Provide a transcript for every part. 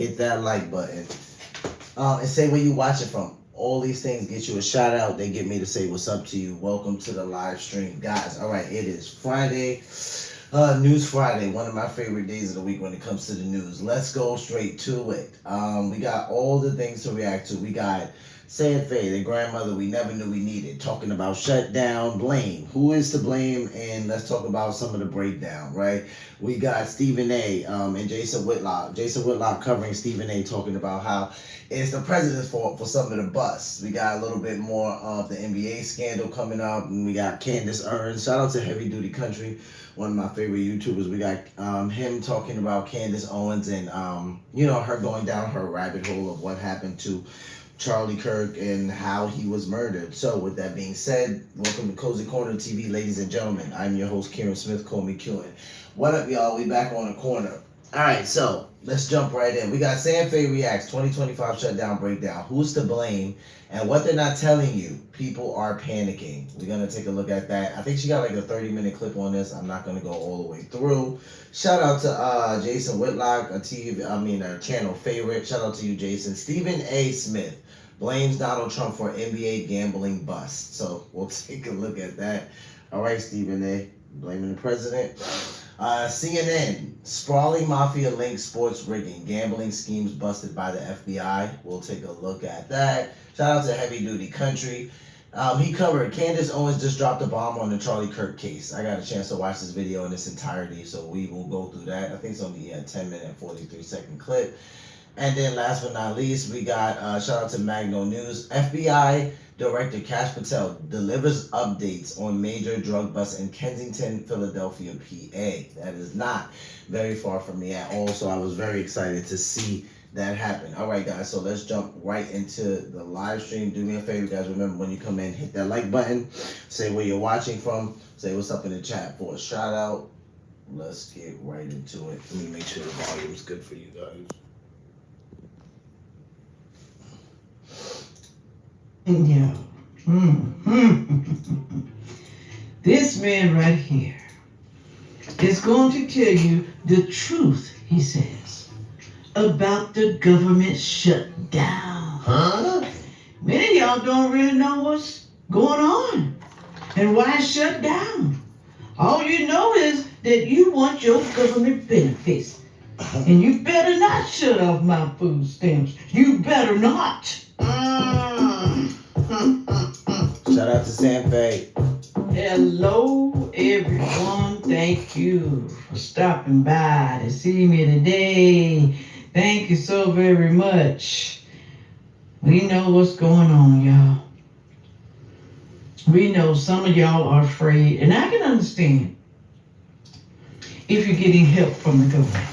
hit that like button, and say where you watch it from. All these things get you a shout out. They get me to say what's up to you. Welcome to the live stream, guys. All right, it is Friday, News Friday, one of my favorite days of the week when it comes to the news. Let's go straight to it. We got all the things to react to. We got Sad Faye, the grandmother we never knew we needed, talking about shutdown, blame. Who is to blame? And let's talk about some of the breakdown, right? We got Stephen A. And Jason Whitlock. Jason Whitlock covering Stephen A. talking about how it's the president's fault for some of the busts. We got a little bit more of the NBA scandal coming up. And we got Candace Owens. Shout out to Heavy Duty Country, one of my favorite YouTubers. We got him talking about Candace Owens and, her going down her rabbit hole of what happened to Charlie Kirk and how he was murdered. So with that being said, welcome to Cozy Corner TV, ladies and gentlemen. I'm your host, Kieran Smith. Call me Kieran. What up, y'all? We back on the corner. All right, so let's jump right in. We got Sad Faye Reacts 2025 Shutdown Breakdown. Who's to blame? And what they're not telling you, people are panicking. We're going to take a look at that. I think she got like a 30-minute clip on this. I'm not going to go all the way through. Shout out to Jason Whitlock, a channel favorite. Shout out to you, Jason. Stephen A. Smith blames Donald Trump for NBA gambling bust. So we'll take a look at that. All right, Stephen A. Blaming the president. CNN, sprawling mafia linked sports rigging, gambling schemes busted by the FBI. We'll take a look at that. Shout out to Heavy Duty Country. He covered Candace Owens just dropped a bomb on the Charlie Kirk case. I got a chance to watch this video in its entirety, so we will go through that. I think it's only a 10-minute, 43-second clip. And then last but not least, we got shout out to Magno News. FBI Director Kash Patel delivers updates on major drug busts in Kensington, Philadelphia, PA. That is not very far from me at all, so I was very excited to see that happen. All right, guys, so let's jump right into the live stream. Do me a favor, guys. Remember, when you come in, hit that like button. Say where you're watching from. Say what's up in the chat for a shout out. Let's get right into it. Let me make sure the volume's good for you guys. Yeah. This man right here is going to tell you the truth, he says, about the government shutdown. Huh? Many of y'all don't really know what's going on and why it's shut down. All you know is that you want your government benefits. And you better not shut off my food stamps. You better not. Shout out to Sad Faye. Hello, everyone. Thank you for stopping by to see me today. Thank you so very much. We know what's going on, y'all. We know some of y'all are afraid, and I can understand if you're getting help from the government.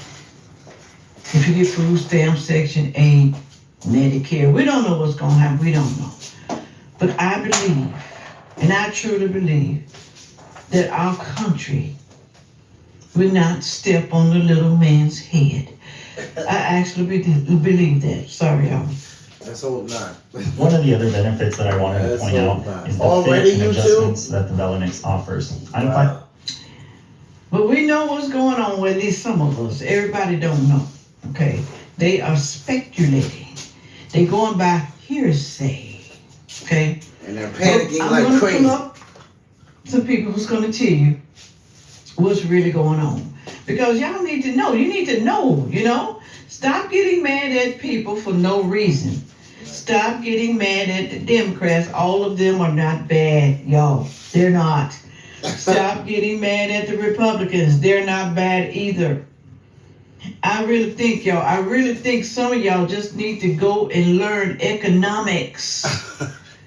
If you get food stamps, Section 8, Medicare, we don't know what's going to happen. We don't know. But I believe, and I truly believe, that our country will not step on the little man's head. I actually believe that. Sorry, y'all. Let's hope not. One of the other benefits that I wanted to point out is the Already, fit and you adjustments that the Bellinix offers. But we know what's going on with these, some of us. Everybody don't know, okay? They are speculating. They're going by hearsay, okay? And they're panicking I'm like gonna crazy. pull up some people who's going to tell you what's really going on. Because y'all need to know. You need to know, you know? Stop getting mad at people for no reason. Stop getting mad at the Democrats. All of them are not bad, y'all. They're not. Stop getting mad at the Republicans. They're not bad either. I really think some of y'all just need to go and learn economics.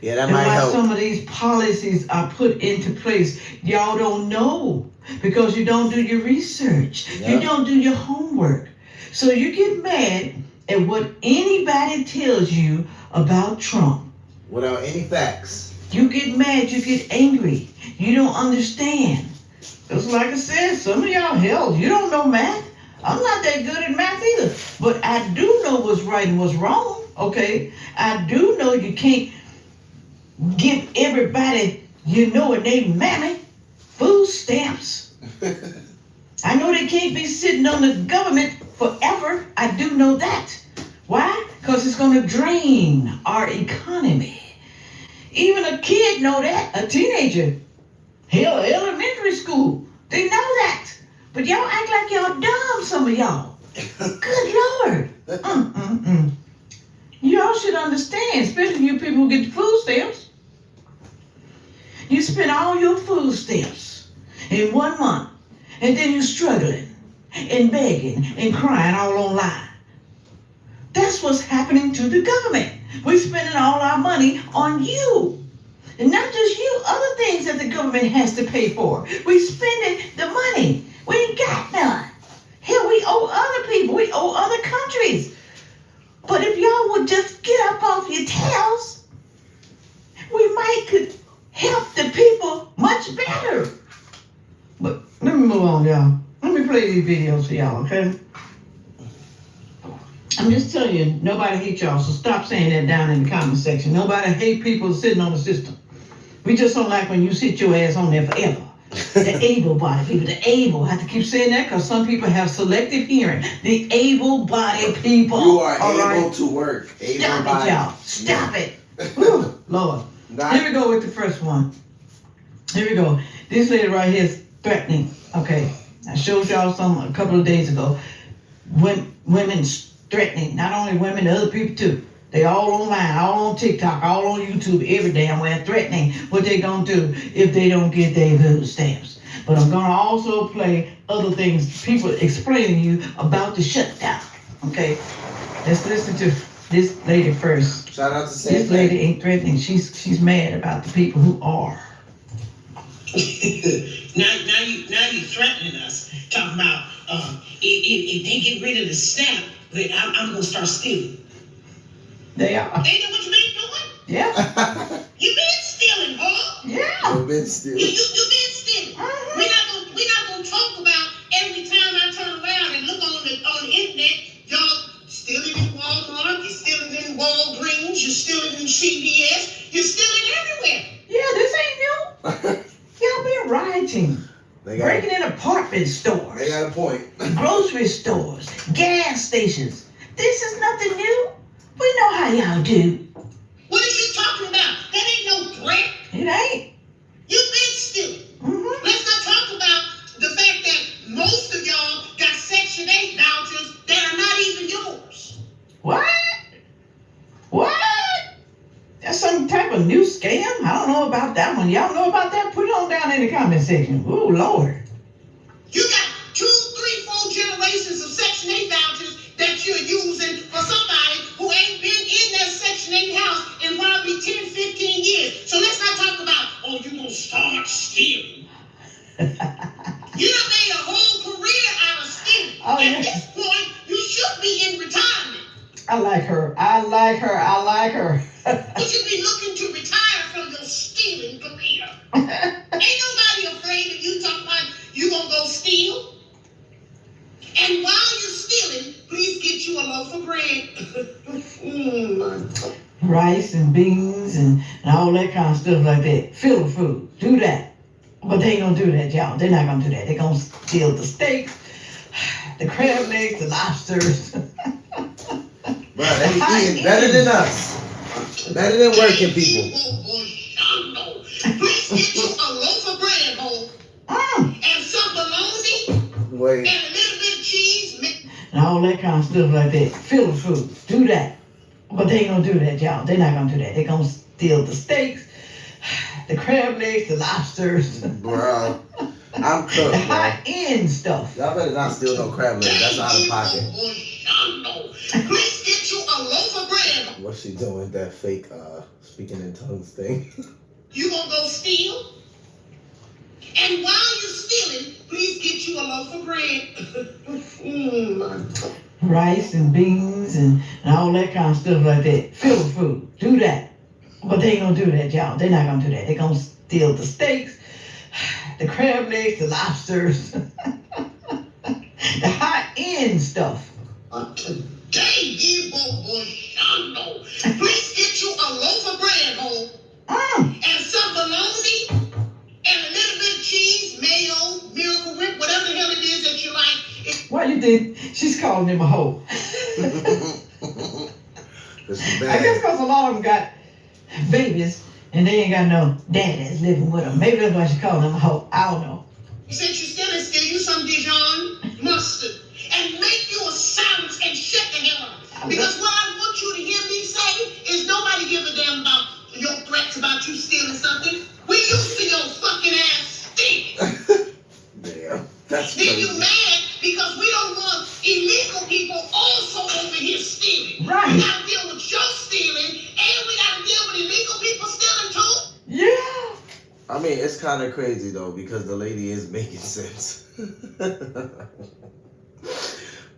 Yeah, that And might why help. some of these policies are put into place. Y'all don't know because you don't do your research. Yeah. You don't do your homework. So you get mad at what anybody tells you about Trump. Without any facts. You get mad, you get angry. You don't understand. Just like I said, some of y'all, hell, you don't know math. I'm not that good at math either. But I do know what's right and what's wrong, okay? I do know you can't give everybody you know and they mammy food stamps. I know they can't be sitting on the government forever. I do know that. Why? Because it's going to drain our economy. Even a kid know that, a teenager. Hell, elementary school, they know that. But y'all act like y'all dumb, some of y'all. Good Lord. Y'all should understand, especially you people who get the food stamps. You spend all your food stamps in 1 month, and then you're struggling and begging and crying all online. That's what's happening to the government. We're spending all our money on you. And not just you, other things that the government has to pay for. We're spending the money. We ain't got none. Hell, we owe other people. We owe other countries. But if y'all would just get up off your tails, we might could help the people much better. But let me move on, y'all. Let me play these videos for y'all, okay? I'm just telling you, nobody hates y'all, so stop saying that down in the comment section. Nobody hate people sitting on the system. We just don't like when you sit your ass on there forever. The able-bodied people, the able. I have to keep saying that because some people have selective hearing. The able-bodied people. You are able to work. Stop it, y'all. Stop it. Whew, Lord. Here we go with the first one. Here we go. This lady right here is threatening. Okay. I showed y'all some a couple of days ago. Women threatening. Not only women, other people too. They all online, all on TikTok, all on YouTube, every damn where threatening what they gonna do if they don't get their food stamps. But I'm gonna also play other things, people explaining to you about the shutdown. Okay, let's listen to this lady first. Shout out to Sam. This lady ain't threatening. She's mad about the people who are. now you threatening us, talking about if they get rid of the SNAP, I'm gonna start stealing. They are. Ain't that what you been doing? Yeah. You been stealing, huh? Yeah. You've been stealing. You been stealing. We're not gonna talk about every time I turn around and look on the internet, y'all stealing in Walmart, you're stealing in Walgreens, you're stealing in CVS, you're stealing everywhere. Yeah, this ain't new. Y'all been rioting. Breaking in apartment stores. They got a point. Grocery stores, gas stations. This is nothing new. We know how y'all do. What are you talking about? That ain't no threat. It ain't. You've been stealing. Mm-hmm. Let's not talk about the fact that most of y'all got Section 8 vouchers that are not even yours. What? That's some type of new scam? I don't know about that one. Y'all know about that? Put it on down in the comment section. Ooh, Lord. You got 2, 3, 4 generations of Section 8 vouchers that you're using for somebody who ain't been in that Section 8 house in probably 10, 15 years. So let's not talk about, oh, you're going to start stealing. You done made a whole career out of stealing. Oh, At yeah. this point, you should be in retirement. I like her. You should be looking to retire from your stealing career. Ain't nobody afraid of you talking about you gonna go steal. And while you're stealing, please get you a loaf of bread. Rice and beans and all that kind of stuff like that. Filler food. Do that. But they ain't gonna do that, y'all. They're not gonna do that. They're gonna steal the steaks, the crab legs, the lobsters. Bro, they eating better than us. Better than working people. Please get you a loaf of bread, ho. And some bologna. Wait. And a little bit of cheese. And all that kind of stuff like that. Filler food. Do that. But they ain't gonna do that, y'all. They're not gonna do that. They're gonna steal the steaks, the crab legs, the lobsters. Bro, I'm cooked, The bro. high-end stuff. Y'all better not steal no crab legs. That's out of pocket. Please get you a loaf of bread. What's she doing? That fake speaking in tongues thing. You gonna go steal? And while you're stealing, please get you a loaf of bread. Rice and beans and all that kind of stuff like that. Filler food. Do that. But they ain't gonna do that, y'all. They're not gonna do that. They're gonna steal the steaks, the crab legs, the lobsters. The high-end stuff. Today, you boy, please get you a loaf of bread, ho. And some bologna, and a little bit of cheese, mayo, Miracle Whip, whatever the hell it is that you like. What Why you think she's calling him a hoe? I guess because a lot of them got babies and they ain't got no daddies living with them. Maybe that's why she calling him a hoe. I don't know. Since you still you some Dijon mustard and make you a sandwich and shut the hell up. Because what I want you to hear me say is nobody give a damn about your threats about you stealing something. We used to your fucking ass stealing. Damn, that's Then crazy. you mad because we don't want illegal people also over here stealing. Right. We gotta deal with your stealing and we gotta deal with illegal people stealing too. Yeah. I mean, it's kind of crazy though because the lady is making sense.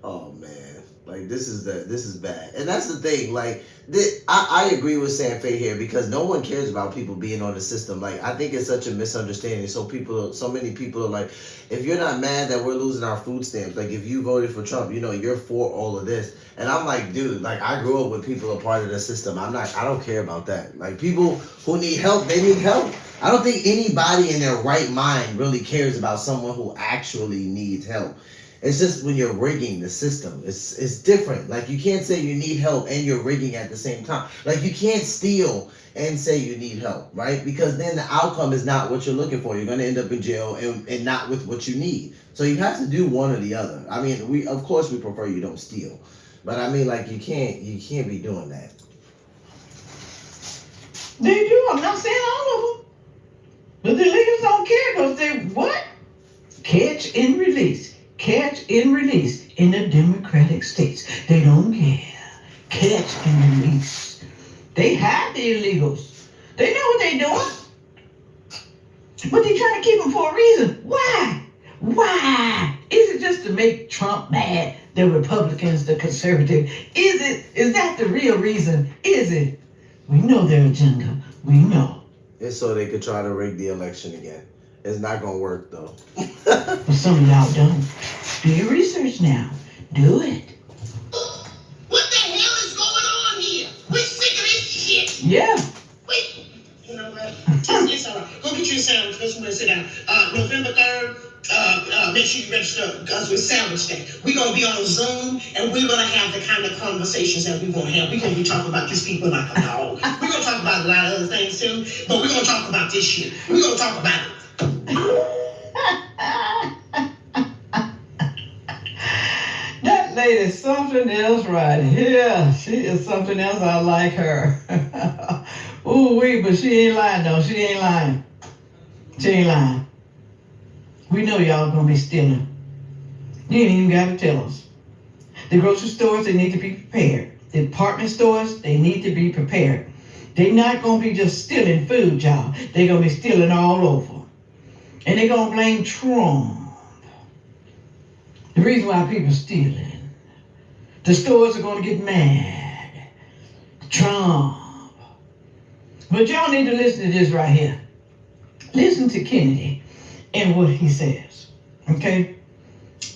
Oh man, like this is bad, and that's the thing. Like, I agree with Sam Faye here because no one cares about people being on the system. Like, I think it's such a misunderstanding. So many people are like, if you're not mad that we're losing our food stamps, like if you voted for Trump, you know you're for all of this. And I'm like, dude, like I grew up with people a part of the system. I don't care about that. Like people who need help, they need help. I don't think anybody in their right mind really cares about someone who actually needs help. It's just when you're rigging the system, it's different. Like you can't say you need help and you're rigging at the same time. Like you can't steal and say you need help, right? Because then the outcome is not what you're looking for. You're going to end up in jail and not with what you need. So you have to do one or the other. I mean, we prefer you don't steal, but I mean, like you can't be doing that. They do. I'm not saying all of them, but the leaders don't care because they what? Catch and release. Catch and release in the Democratic states. They don't care. Catch and release. They have the illegals. They know what they're doing. But they're trying to keep them for a reason. Why? Why? Is it just to make Trump mad? The Republicans, the conservative? Is that the real reason? Is it? We know their agenda. We know. It's so they could try to rig the election again. It's not gonna work though. But some of y'all don't. Do your research now. Do it. What the hell is going on here? We sick of this shit. Yeah. Wait. You know what? It's all right. Go get you a sandwich. Go somewhere and sit down. November 3rd, make sure you register because we're Sandwich Day. We're going to be on Zoom and we're going to have the kind of conversations that we want to have. We're going to be talking about these people like a dog. We're going to talk about a lot of other things too, but we're going to talk about this shit. We're going to talk about it. That lady's something else right here. She is something else. I like her. Ooh wee, but she ain't lying though. She ain't lying. She ain't lying. We know y'all gonna be stealing. You ain't even gotta tell us. The grocery stores, they need to be prepared. The department stores, they need to be prepared. They're not gonna be just stealing food, y'all. They're gonna be stealing all over. And they're gonna blame Trump. The reason why people are stealing. The stores are gonna get mad. Trump. But y'all need to listen to this right here. Listen to Kennedy and what he says. Okay?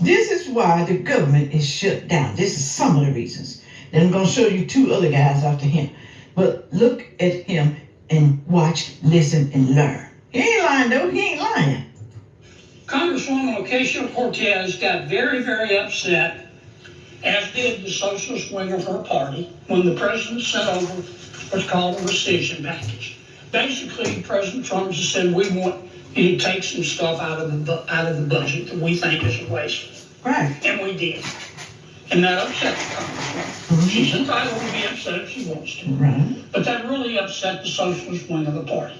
This is why the government is shut down. This is some of the reasons. Then I'm gonna show you two other guys after him. But look at him and watch, listen, and learn. He ain't lying though, he ain't lying. Congresswoman Ocasio-Cortez got very, very upset, as did the socialist wing of her party, when the president sent over what's called a rescission package. Basically, President Trump just said, we want you to take some stuff out of the budget that we think is a waste. Right. And we did. And that upset the Congresswoman. She's entitled to be upset if she wants to. Right. But that really upset the socialist wing of the party.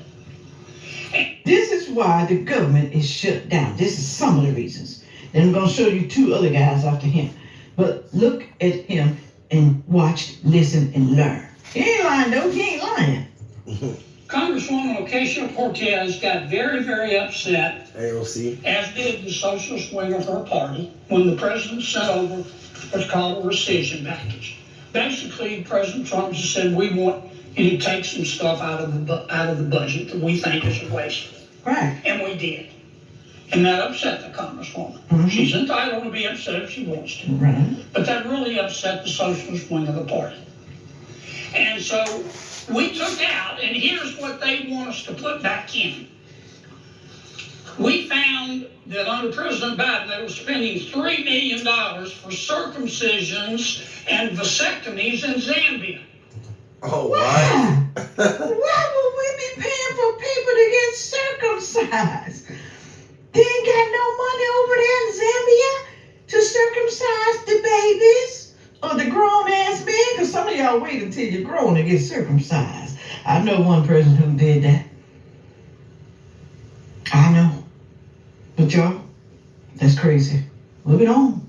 This is why the government is shut down. This is some of the reasons. Then I'm going to show you two other guys after him. But look at him and watch, listen, and learn. He ain't lying though, he ain't lying. Congresswoman Ocasio-Cortez got very, very upset, AOC. as did the socialist wing of her party, when the president sent over what's called a rescission package. Basically, President Trump just said, we want you to take some stuff out of the budget that we think is a waste. Right. And we did. And that upset the Congresswoman. She's entitled to be upset if she wants to. Right. But that really upset the socialist wing of the party. And so we took out, and here's what they want us to put back in. We found that under President Biden, they were spending $3 million for circumcisions and vasectomies in Zambia. Oh, Why? what? Why would we be paying for people to get circumcised? They ain't got no money over there in Zambia to circumcise the babies or the grown ass men. Because some of y'all wait until you're grown to get circumcised. I know one person who did that. I know. But y'all, that's crazy. Moving on.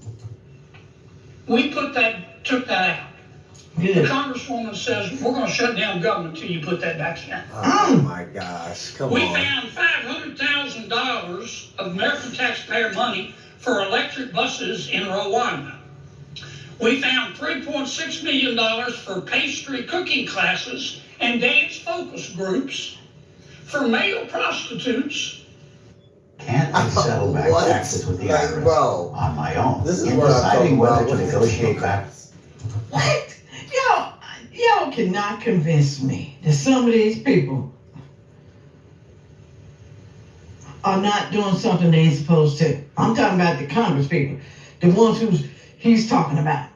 We took that out. The Good. Congresswoman says, we're going to shut down government until you put that back in. Oh my gosh, come We on. found $500,000 of American taxpayer money for electric buses in Rwanda. We found $3.6 million for pastry cooking classes and dance focus groups for male prostitutes. Can't I settle back What? taxes with the Like, IRS bro, on my own this is in what I'm deciding talking whether about. to negotiate back? What? Y'all cannot convince me that some of these people are not doing something they ain't supposed to. I'm talking about the Congress people, the ones he's talking about,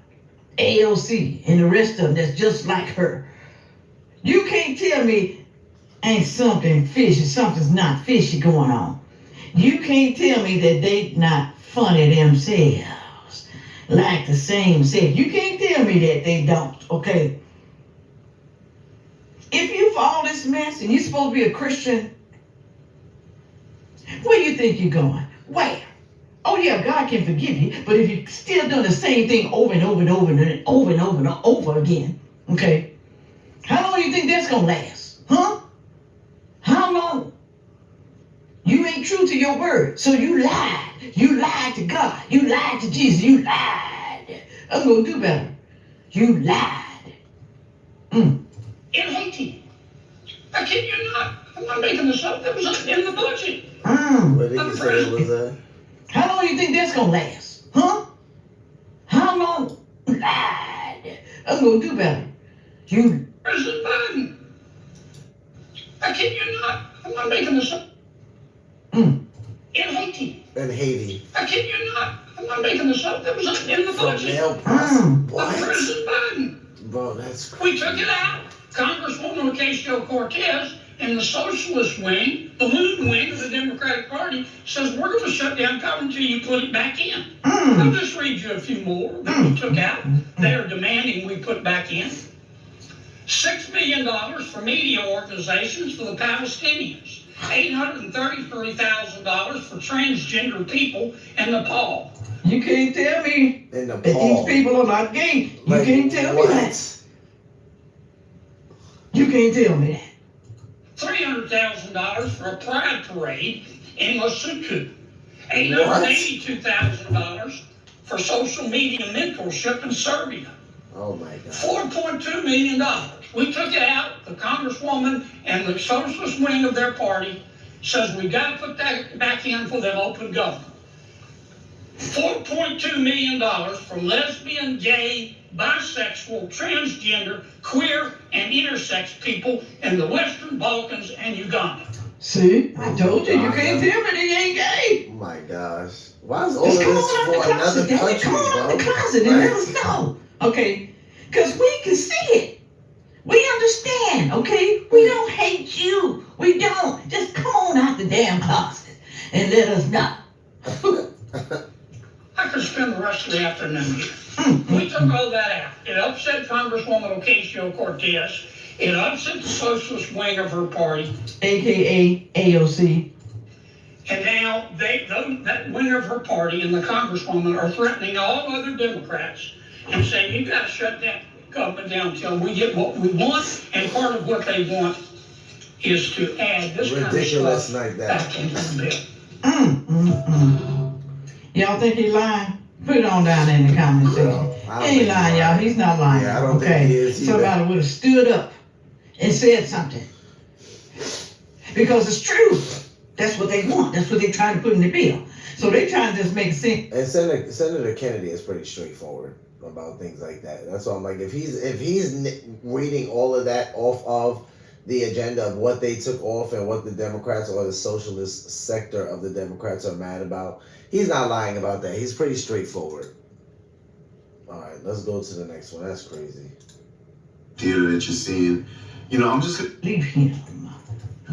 AOC and the rest of them that's just like her. You can't tell me ain't something fishy, something's not fishy going on. You can't tell me that they not funny themselves, like the same sex. You can't tell me that they don't, okay? If you for all this mess and you're supposed to be a Christian, where you think you're going? Where? Oh yeah, God can forgive you, but if you're still doing the same thing over and over and over and over and over and over again, okay? How long do you think that's gonna last? Huh? How long? You ain't true to your word, so you lied. You lied to God. You lied to Jesus. You lied. I'm gonna do better. You lied. In Haiti. I kid you not. I'm not making this up. That was in the budget. What did you say it was that? How long do you think that's gonna last? Huh? How long? You lied. I'm gonna do better. You. President Biden. I kid you not. I'm not making this up. In Haiti. In Haiti. I kid you not. I'm not making this up. That was in the From budget. male prostitutes. Of What? President Biden. Bro, that's crazy. We took it out. Congresswoman Ocasio-Cortez in the socialist wing, the loon wing of the Democratic Party, says we're going to shut down government until you put it back in. I'll just read you a few more that we took out. They are demanding we put back in. $6 million for media organizations for the Palestinians. $833,000 for transgender people in Nepal. You can't tell me In that these Nepal. people are not gay. You Like, can't tell me that. what? You can't tell me that. $300,000 for a pride parade in Lesotho. $882,000 for social media mentorship in Serbia. Oh my God. $4.2 million. We took it out. The Congresswoman and the socialist wing of their party says we got to put that back in for them open government. $4.2 million for lesbian, gay, bisexual, transgender, queer, and intersex people in the Western Balkans and Uganda. See, I told you, you can't tell me they ain't gay. Oh my gosh. Why is all of Just come this on out the for another closet, damn it. country, Come on out bro? the closet and let us know, okay? Because we can see it. We understand, okay? We don't hate you. We don't. Just come on out the damn closet and let us know. I could spend the rest of the afternoon here. We took all that out. It upset Congresswoman Ocasio-Cortez. It upset the socialist wing of her party. AKA AOC. And now that wing of her party and the Congresswoman are threatening all other Democrats and saying, you got to shut that government down until we get what we want. And part of what they want is to add this Ridiculous kind of like stuff that. back into the bill. Y'all think he lying? Put it on down there in the comment section. No, I don't He ain't think lying, he's y'all. He's not lying. Yeah, I don't okay? think he is either. Somebody would have stood up and said something. Because it's true. That's what they want. That's what they trying to put in the bill. So they trying to just make it seem. And Senator Kennedy is pretty straightforward about things like that. That's why I'm like, if he's reading all of that off of the agenda of what they took off and what the Democrats or the socialist sector of the Democrats are mad about. He's not lying about that. He's pretty straightforward. All right, let's go to the next one. That's crazy. Theater that you're seeing, I'm just Leave him.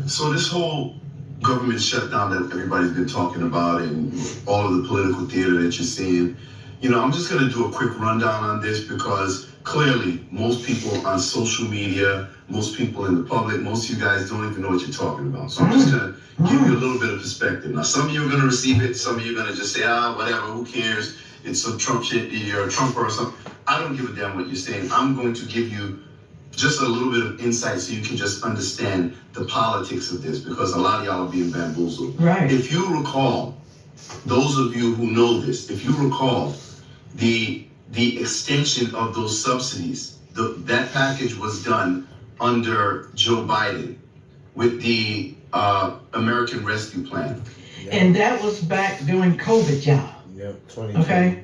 so this whole government shutdown that everybody's been talking about and all of the political theater that you're seeing, I'm just going to do a quick rundown on this because clearly most people on social media, most people in the public, most of you guys don't even know what you're talking about. So I'm just going to give you a little bit of perspective. Now, some of you are going to receive it. Some of you are going to just say, whatever, who cares? It's some Trump shit, you're a Trumper or something. I don't give a damn what you're saying. I'm going to give you just a little bit of insight so you can just understand the politics of this because a lot of y'all are being bamboozled. Right. If you recall, those of you who know this, if you recall the extension of those subsidies, that package was done under Joe Biden with the American Rescue Plan. Yep. And that was back during COVID, y'all. Yep, 2020. Okay?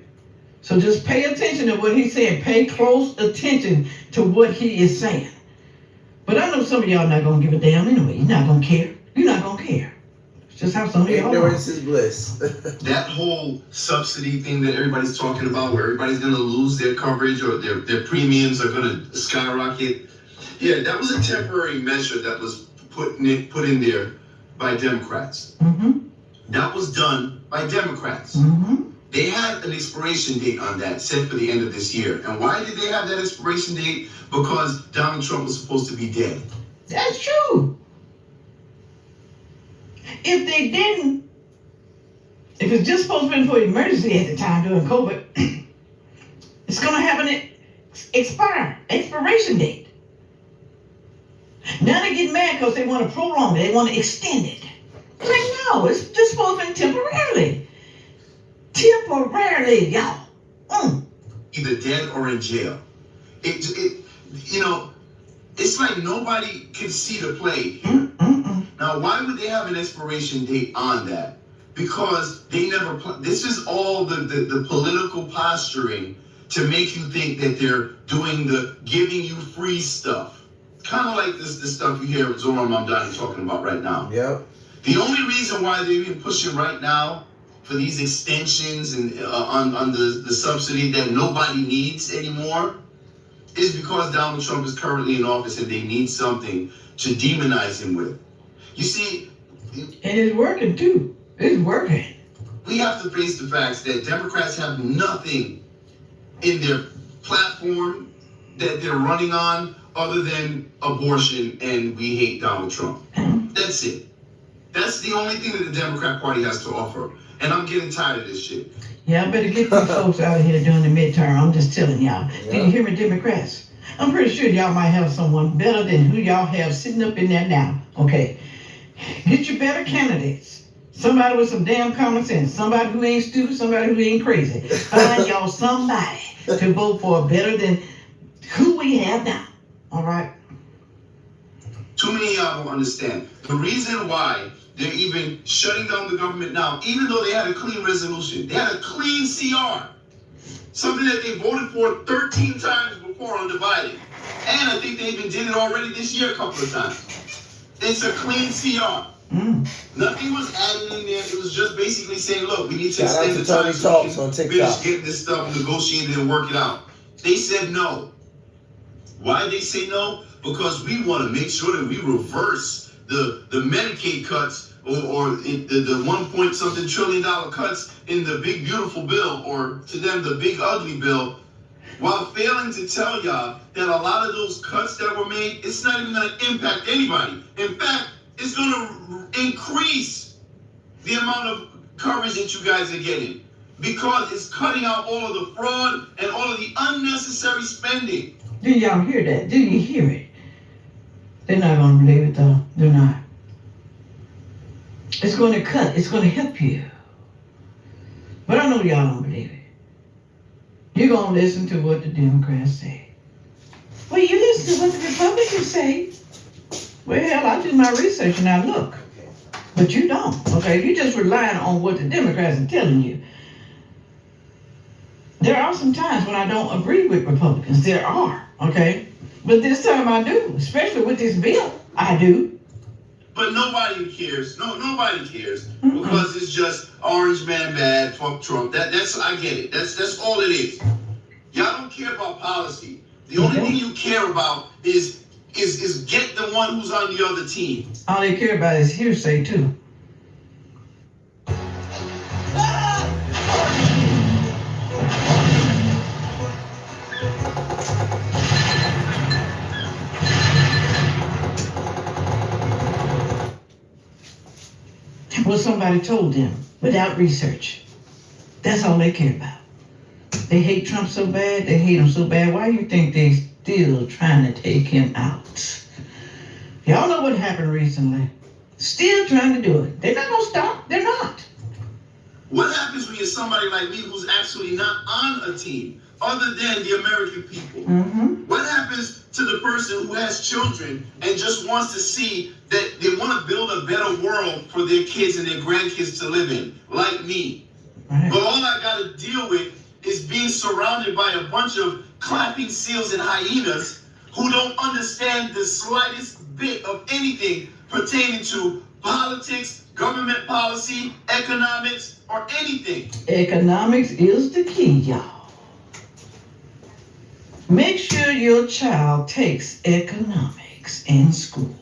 So just pay attention to what he's saying. Pay close attention to what he is saying. But I know some of y'all not going to give a damn anyway. You're not going to care. You're not going to care. It's just how some of y'all are. Ignorance is bliss. That whole subsidy thing that everybody's talking about where everybody's going to lose their coverage or their premiums are going to skyrocket. Yeah, that was a temporary measure that was put in there by Democrats. Mm-hmm. That was done by Democrats. Mm-hmm. They had an expiration date on that set for the end of this year. And why did they have that expiration date? Because Donald Trump was supposed to be dead. That's true. If they didn't, if it's just supposed to be for emergency at the time during COVID, it's going to have an expiration date. Now they get mad because they want to prolong it. They want to extend it. It's like, no, it's just supposed to be temporarily. Temporarily, y'all. Either dead or in jail. It's like nobody can see the play here. Now, why would they have an expiration date on that? Because they never, this is all the political posturing to make you think that they're doing the giving you free stuff. Kind of like this stuff you hear Zoran Mamdani talking about right now. Yep. The only reason why they're even pushing right now for these extensions and on the subsidy that nobody needs anymore is because Donald Trump is currently in office and they need something to demonize him with. You see, And it's working too. It's working. we have to face the facts that Democrats have nothing in their platform that they're running on other than abortion and we hate Donald Trump. That's it. That's the only thing that the Democrat Party has to offer. And I'm getting tired of this shit. Yeah, I better get these folks out of here during the midterm. I'm just telling y'all. Yeah. Did you hear me, Democrats? I'm pretty sure y'all might have someone better than who y'all have sitting up in there now. Okay. Get your better candidates. Somebody with some damn common sense. Somebody who ain't stupid. Somebody who ain't crazy. Find y'all somebody to vote for better than who we have now. All right? Too many of y'all don't understand. The reason why they're even shutting down the government now, even though they had a clean resolution, they had a clean CR, something that they voted for 13 times before undivided. And I think they even did it already this year a couple of times. It's a clean CR. Nothing was added in there. It was just basically saying, look, we need to Shout out extend to the time Tony so we Talks on can TikTok. finish getting this stuff negotiated and work it out. They said no. Why they say no? Because we want to make sure that we reverse the Medicaid cuts or the 1 point something trillion dollar cuts in the big beautiful bill, or to them the big ugly bill, while failing to tell y'all that a lot of those cuts that were made, it's not even going to impact anybody. In fact, it's going to increase the amount of coverage that you guys are getting because it's cutting out all of the fraud and all of the unnecessary spending. Do y'all hear that? Do you hear it? They're not going to believe it though. They're not. It's going to cut. It's going to help you. But I know y'all don't believe it. You're going to listen to what the Democrats say. Well, you listen to what the Republicans say. Well, hell, I did my research and I look. But you don't, okay? You're just relying on what the Democrats are telling you. There are some times when I don't agree with Republicans. There are, okay? But this time I do, especially with this bill. I do. But nobody cares. Nobody cares because it's just orange man bad. Fuck Trump. That's I get it. That's all it is. Y'all don't care about policy. The only thing you care about is get the one who's on the other team. All they care about is hearsay too. What somebody told them without research. That's all they care about. They hate Trump so bad, they hate him so bad. Why do you think they still trying to take him out? Y'all know what happened recently. Still trying to do it. They're not gonna stop. They're not. What happens when you're somebody like me who's actually not on a team other than the American people? What happens to the person who has children and just wants to see that they want to build a better world for their kids and their grandkids to live in, like me? Right. But all I got to deal with is being surrounded by a bunch of clapping seals and hyenas who don't understand the slightest bit of anything pertaining to politics, government policy, economics, or anything. Economics is the key, y'all. Make sure your child takes economics in school.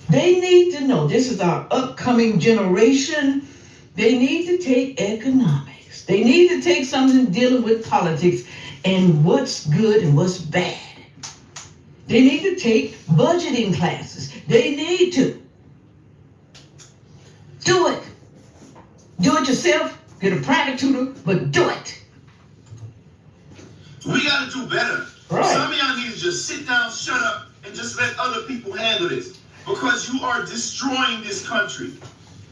They need to know, this is our upcoming generation. They need to take economics. They need to take something dealing with politics and what's good and what's bad. They need to take budgeting classes. They need to. Do it. Do it yourself. Get a private tutor, but do it. We got to do better. Right. Some of y'all need to just sit down, shut up, and just let other people handle this. Because you are destroying this country.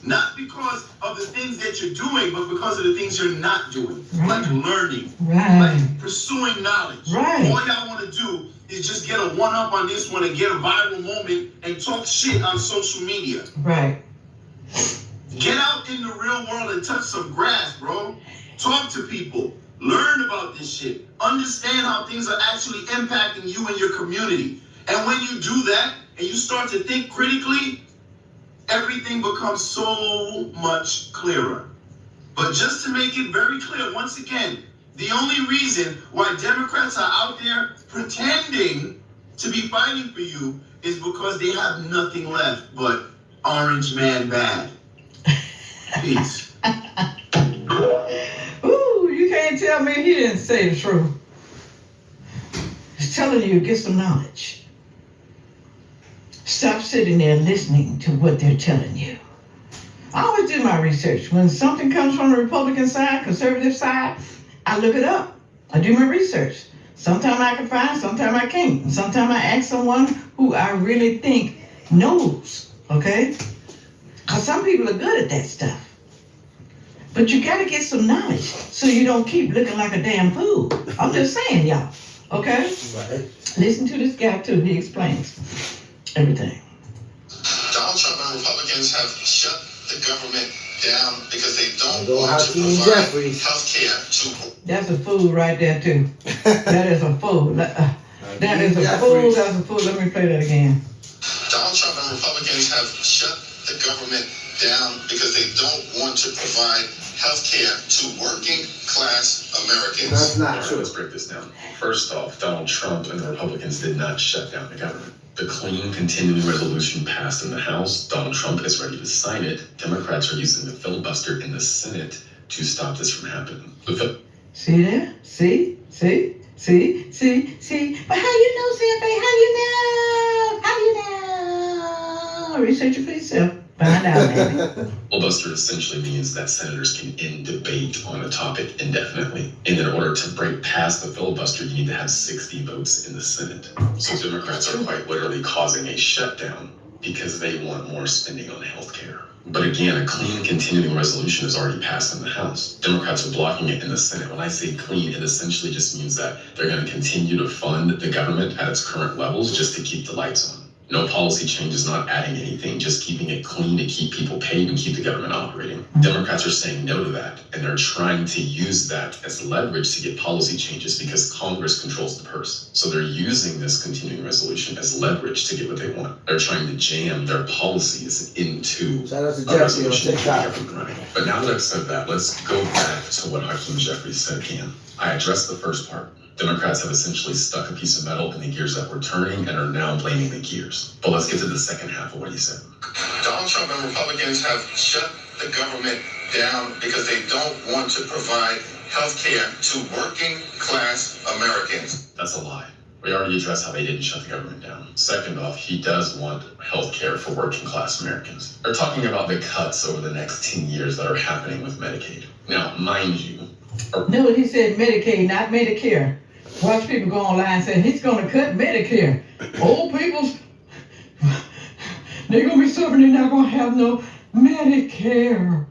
Not because of the things that you're doing, but because of the things you're not doing. Right. Like learning. Right. Like pursuing knowledge. Right. All y'all want to do is just get a one-up on this one and get a viral moment and talk shit on social media. Right. Get out in the real world and touch some grass, bro. Talk to people. Learn about this shit. Understand how things are actually impacting you and your community. And when you do that and you start to think critically, everything becomes so much clearer. But just to make it very clear, once again, the only reason why Democrats are out there pretending to be fighting for you is because they have nothing left but orange man bad. Peace. Ooh, you can't tell me he didn't say the truth. He's telling you to get some knowledge. Stop sitting there listening to what they're telling you. I always do my research. When something comes from the Republican side, conservative side, I look it up. I do my research. Sometimes I can find, sometimes I can't. Sometimes I ask someone who I really think knows, okay? Because some people are good at that stuff. But you got to get some knowledge so you don't keep looking like a damn fool. I'm just saying, y'all, okay? Right. Listen to this guy, too. He explains everything. Donald Trump and Republicans have shut the government down because they don't Go want to Hakeem provide Jeffries. health care to... That's a fool right there, too. That is a fool. That is a fool. That's a fool. Let me play that again. Donald Trump and Republicans have shut the government down because they don't want to provide health care to working class Americans. That's not All right, true. let's break this down. First off, Donald Trump and the Republicans did not shut down the government. The clean continuing resolution passed in the House. Donald Trump is ready to sign it. Democrats are using the filibuster in the Senate to stop this from happening. See there? See? But how you know, CFA? How you know? Research it for yourself. Find out, baby. Filibuster essentially means that senators can end debate on a topic indefinitely. And in order to break past the filibuster, you need to have 60 votes in the Senate. So Democrats are quite literally causing a shutdown because they want more spending on health care. But again, a clean continuing resolution is already passed in the House. Democrats are blocking it in the Senate. When I say clean, it essentially just means that they're going to continue to fund the government at its current levels just to keep the lights on. No policy change is not adding anything, just keeping it clean to keep people paid and keep the government operating. Democrats are saying no to that, and they're trying to use that as leverage to get policy changes because Congress controls the purse. So they're using this continuing resolution as leverage to get what they want. They're trying to jam their policies into Shout out to a Jeffrey on resolution to keep the TikTok. government running. But now that I've said that, let's go back to what Hakeem Jeffries said again. I addressed the first part. Democrats have essentially stuck a piece of metal in the gears that were turning and are now blaming the gears. But let's get to the second half of what he said. Donald Trump and Republicans have shut the government down because they don't want to provide health care to working class Americans. That's a lie. We already addressed how they didn't shut the government down. Second off, he does want health care for working class Americans. They're talking about the cuts over the next 10 years that are happening with Medicaid. Now, mind you, No, he said Medicaid, not Medicare. Watch people go online and say he's gonna cut Medicare. Old people's, they're gonna be suffering, they're not gonna have no Medicare.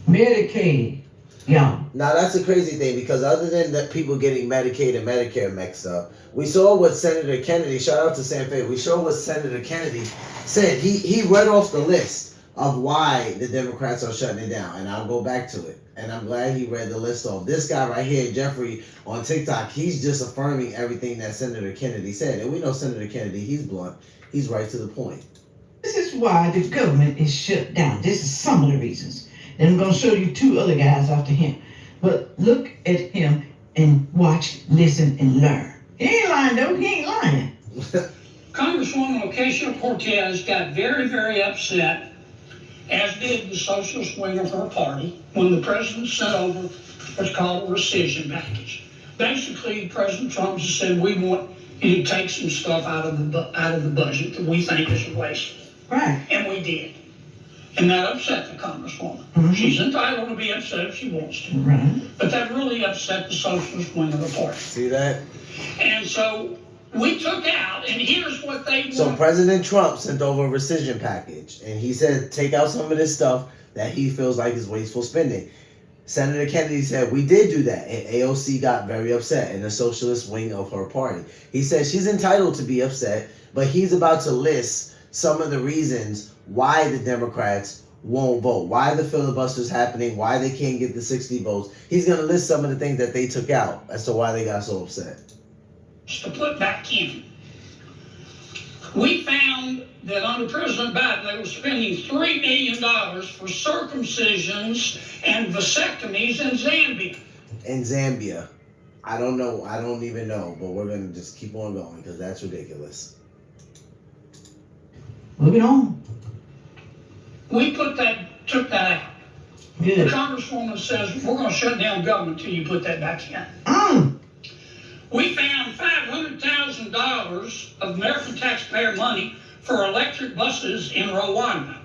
Medicaid, yeah. Now that's a crazy thing because other than that, people getting Medicaid and Medicare mixed up, we saw what Senator Kennedy. Shout out to Sam Fay. We saw what Senator Kennedy said. He read off the list of why the Democrats are shutting it down, and I'll go back to it. And I'm glad he read the list off. This guy right here, Jeffrey, on TikTok, he's just affirming everything that Senator Kennedy said. And we know Senator Kennedy, he's blunt. He's right to the point. This is why the government is shut down. This is some of the reasons. And I'm going to show you two other guys after him. But look at him and watch, listen, and learn. He ain't lying, though. He ain't lying. Congresswoman Ocasio-Cortez got very, very upset, as did the socialist wing of her party, when the president sent over what's called a rescission package. Basically, President Trump just said, we want you to take some stuff out of the budget that we think is wasteful. Right. And we did. And that upset the Congresswoman. Mm-hmm. She's entitled to be upset if she wants to. Right. But that really upset the socialist wing of the party. See that? And so we took out, and here's what they want. So President Trump sent over a rescission package, and he said take out some of this stuff that he feels like is wasteful spending. Senator Kennedy said we did do that, and AOC got very upset in the socialist wing of her party. He said she's entitled to be upset, but he's about to list some of the reasons why the Democrats won't vote, why the filibuster's happening, why they can't get the 60 votes. He's going to list some of the things that they took out as to why they got so upset. To put back in. We found that under President Biden, they were spending $3 million for circumcisions and vasectomies in Zambia. In Zambia. I don't know. I don't even know, but we're going to just keep on going because that's ridiculous. Moving on. We took that out. Good. The Congresswoman says, we're going to shut down government until you put that back in. We found $500,000 of American taxpayer money for electric buses in Rwanda.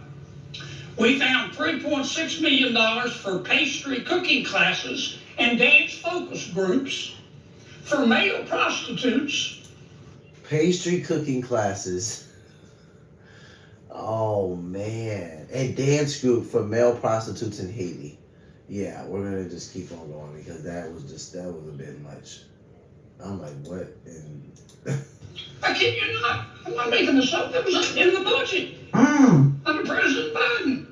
We found $3.6 million for pastry cooking classes and dance focus groups for male prostitutes. Pastry cooking classes. Oh, man. And dance group for male prostitutes in Haiti. Yeah, we're going to just keep on going because that was a bit much. I'm like, what? I kid you not. I'm not making this up. That was in the budget under President Biden.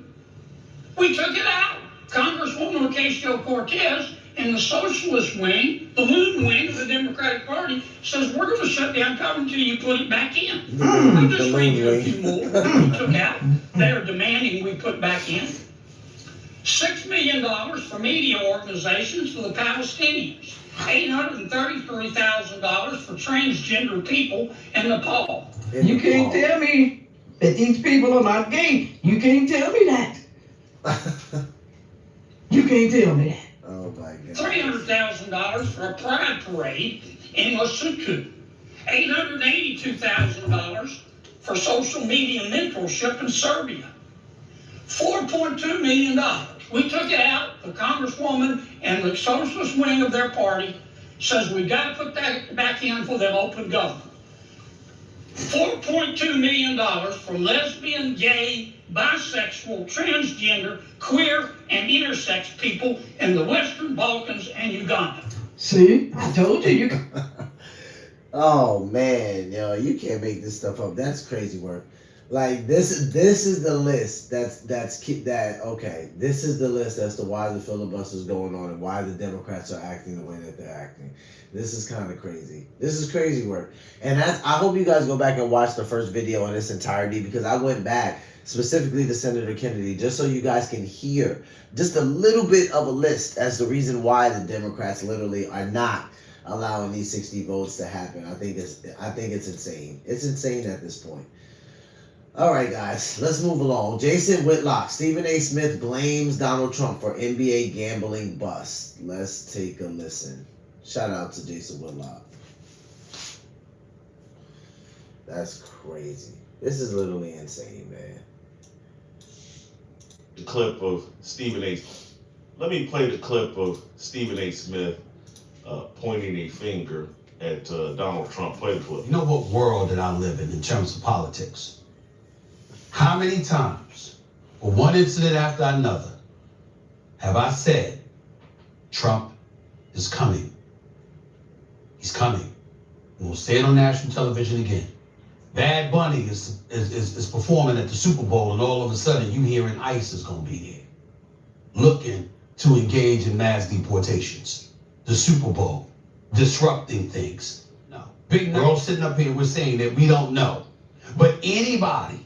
We took it out. Congresswoman Ocasio-Cortez and the socialist wing, the loon wing of the Democratic Party, says we're going to shut down government until you put it back in. I'll just read you a few more we took out. They're demanding we put back in. $6 million for media organizations for the Palestinians. $833,000 for transgender people in Nepal. You can't tell me that these people are not gay. You can't tell me that. You can't tell me that. Oh my God. $300,000 for a pride parade in Lesotho. $882,000 for social media mentorship in Serbia. $4.2 million. We took it out. The Congresswoman and the socialist wing of their party says we've got to put that back in for them open government. $4.2 million for lesbian, gay, bisexual, transgender, queer, and intersex people in the Western Balkans and Uganda. See, I told you. Oh man, yo, you can't make this stuff up. That's crazy work. Like this is the list okay. This is the list as to why the filibuster's going on and why the Democrats are acting the way that they're acting. This is kind of crazy. This is crazy work. And I hope you guys go back and watch the first video in its entirety, because I went back specifically to Senator Kennedy just so you guys can hear just a little bit of a list as the reason why the Democrats literally are not allowing these 60 votes to happen. I think it's insane. It's insane at this point. All right, guys, let's move along. Jason Whitlock, Stephen A. Smith blames Donald Trump for NBA gambling bust. Let's take a listen. Shout out to Jason Whitlock. That's crazy. This is literally insane, man. The clip of Stephen A. Let me play the clip of Stephen A. Smith pointing a finger at Donald Trump. Play the clip. You know what world that I live in terms of politics? How many times, for one incident after another, have I said, Trump is coming? He's coming. And we'll say it on national television again. Bad Bunny is performing at the Super Bowl, and all of a sudden you hearing ICE is going to be there, looking to engage in mass deportations. The Super Bowl, disrupting things. No. Big we're all sitting up here, we're saying that we don't know. But anybody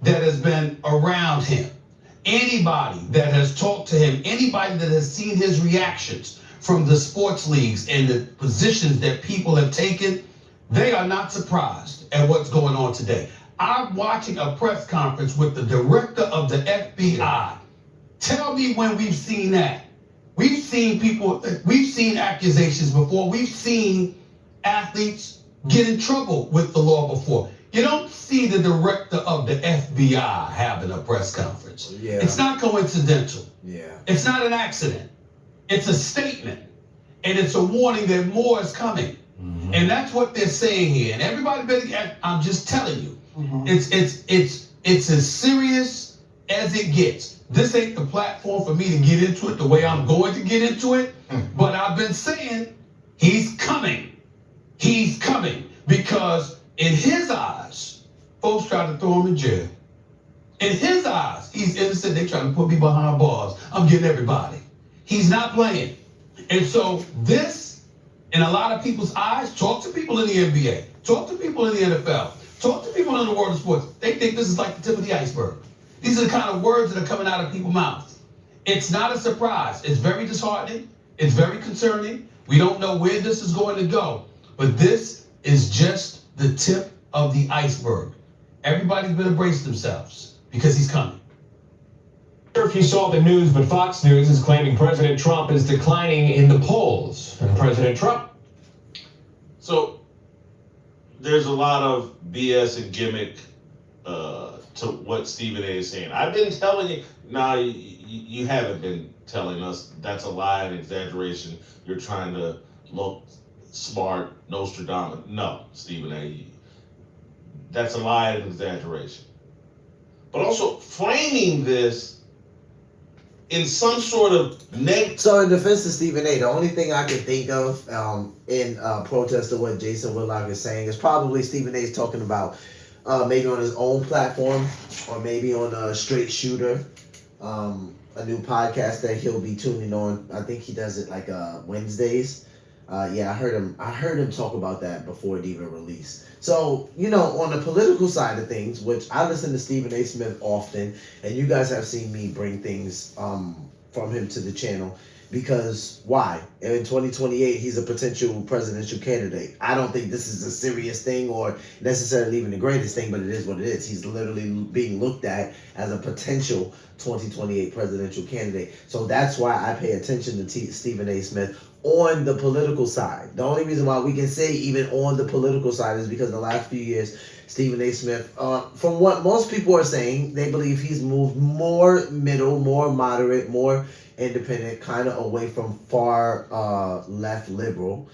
that has been around him, anybody that has talked to him, anybody that has seen his reactions from the sports leagues and the positions that people have taken, they are not surprised at what's going on today. I'm watching a press conference with the director of the FBI. Tell me when we've seen that. We've seen people, we've seen accusations before. We've seen athletes get in trouble with the law before. You don't see the director of the FBI having a press conference. Yeah. It's not coincidental. Yeah. It's not an accident. It's a statement. And it's a warning that more is coming. Mm-hmm. And that's what they're saying here. And everybody, I'm just telling you, mm-hmm. It's as serious as it gets. This ain't the platform for me to get into it the way I'm going to get into it. Mm-hmm. But I've been saying he's coming. He's coming because in his eyes, folks try to throw him in jail. In his eyes, he's innocent. They try to put me behind bars. I'm getting everybody. He's not playing. And so this, in a lot of people's eyes, talk to people in the NBA, talk to people in the NFL, talk to people in the world of sports. They think this is like the tip of the iceberg. These are the kind of words that are coming out of people's mouths. It's not a surprise. It's very disheartening. It's very concerning. We don't know where this is going to go. But this is just the tip of the iceberg. Everybody's been embracing themselves because he's coming. I'm not sure if you saw the news, but Fox News is claiming President Trump is declining in the polls. And President Trump. So there's a lot of BS and gimmick to what Stephen A. is saying. I've been telling you, you haven't been telling us that's a lie and exaggeration. You're trying to look smart, Nostradamus. No, Stephen A. That's a lie and exaggeration. But also framing this in some sort of negative. So in defense of Stephen A., the only thing I can think of in protest of what Jason Whitlock is saying is probably Stephen A. is talking about maybe on his own platform or maybe on a Straight Shooter, a new podcast that he'll be tuning on. I think he does it like Wednesdays. Yeah, I heard him talk about that before it even released. So, on the political side of things, which I listen to Stephen A. Smith often, and you guys have seen me bring things from him to the channel, because why? In 2028, he's a potential presidential candidate. I don't think this is a serious thing or necessarily even the greatest thing, but it is what it is. He's literally being looked at as a potential 2028 presidential candidate. So that's why I pay attention to Stephen A. Smith on the political side. The only reason why we can say even on the political side is because the last few years, Stephen A. Smith, from what most people are saying, they believe he's moved more middle, more moderate, more independent, kind of away from far left liberal.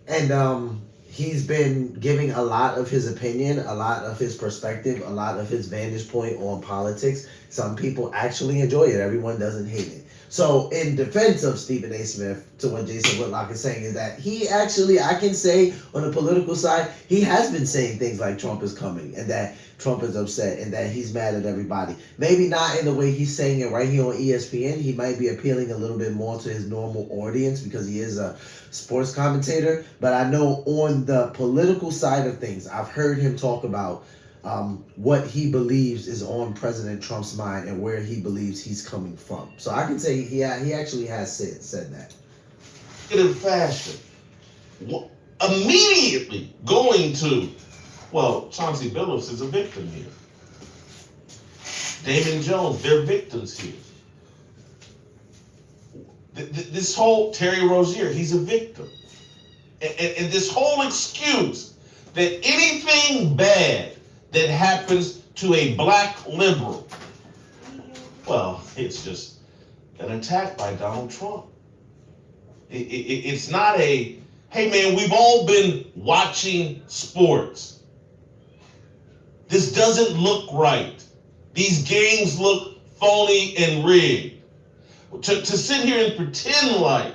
And he's been giving a lot of his opinion, a lot of his perspective, a lot of his vantage point on politics. Some people actually enjoy it. Everyone doesn't hate it. So in defense of Stephen A. Smith, to what Jason Whitlock is saying, is that he actually, I can say on the political side, he has been saying things like Trump is coming and that Trump is upset and that he's mad at everybody. Maybe not in the way he's saying it right here on ESPN. He might be appealing a little bit more to his normal audience because he is a sports commentator. But I know on the political side of things, I've heard him talk about what he believes is on President Trump's mind and where he believes he's coming from. So I can say he actually has said that. In fashion, immediately going to, well, Chauncey Billups is a victim here. Damon Jones, they're victims here. This whole Terry Rozier, he's a victim. And this whole excuse that anything bad that happens to a black liberal, well, it's just an attack by Donald Trump. It's not a, hey man, we've all been watching sports. This doesn't look right. These games look phony and rigged. To sit here and pretend like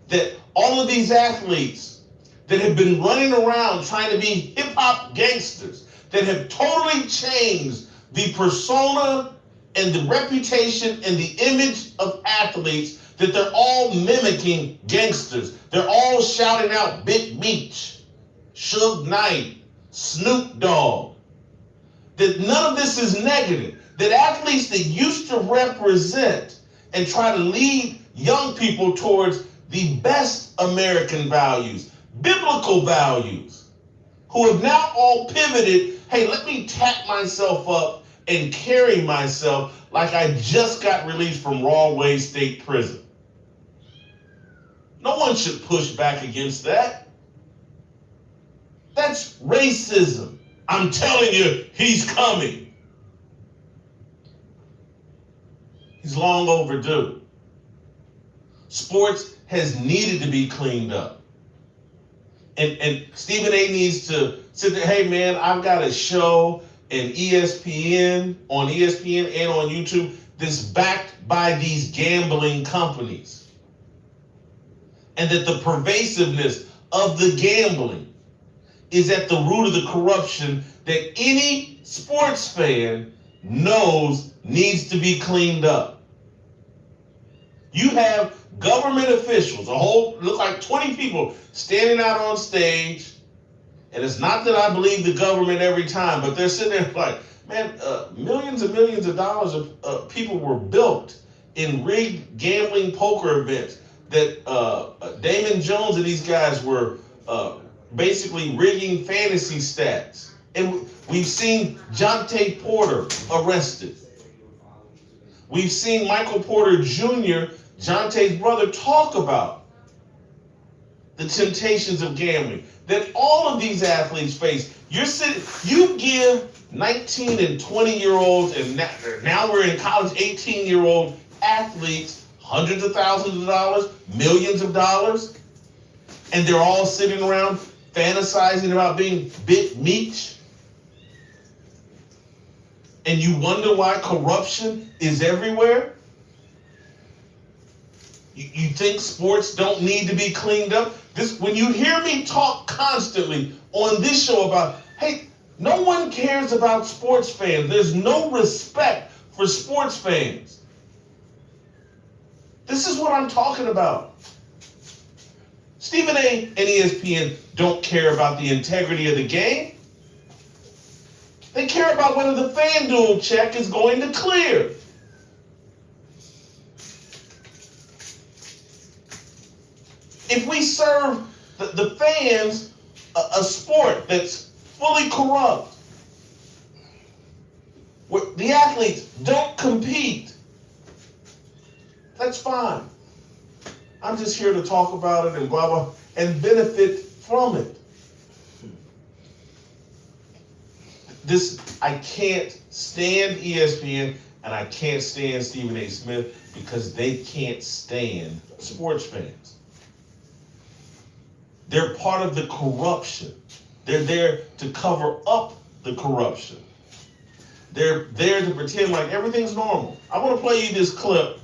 that all of these athletes that have been running around trying to be hip-hop gangsters, that have totally changed the persona and the reputation and the image of athletes, that they're all mimicking gangsters. They're all shouting out Big Meech, Suge Knight, Snoop Dogg. That none of this is negative. That athletes that used to represent and try to lead young people towards the best American values, biblical values, who have now all pivoted, hey, let me tap myself up and carry myself like I just got released from Rahway State Prison. No one should push back against that. That's racism. I'm telling you, he's coming. He's long overdue. Sports has needed to be cleaned up. And Stephen A. needs to sit there, hey man, I've got a show on ESPN and on YouTube that's backed by these gambling companies. And that the pervasiveness of the gambling is at the root of the corruption that any sports fan knows needs to be cleaned up. You have government officials, look like 20 people standing out on stage, and it's not that I believe the government every time, but they're sitting there like, man, millions and millions of dollars of people were built in rigged gambling poker events that Damon Jones and these guys were basically rigging fantasy stats. And we've seen Jonte Porter arrested. We've seen Michael Porter Jr., Jonte's brother, talk about the temptations of gambling that all of these athletes face. You give 19 and 20-year-olds, and now we're in college, 18-year-old athletes hundreds of thousands of dollars, millions of dollars, and they're all sitting around fantasizing about being Big Meech. And you wonder why corruption is everywhere? You think sports don't need to be cleaned up? When you hear me talk constantly on this show about, hey, no one cares about sports fans. There's no respect for sports fans. This is what I'm talking about. Stephen A. and ESPN don't care about the integrity of the game. They care about whether the FanDuel check is going to clear. If we serve the fans a sport that's fully corrupt, where the athletes don't compete, that's fine. I'm just here to talk about it and blah, blah, and benefit from it. I can't stand ESPN and I can't stand Stephen A. Smith because they can't stand sports fans. They're part of the corruption. They're there to cover up the corruption. They're there to pretend like everything's normal. I want to play you this clip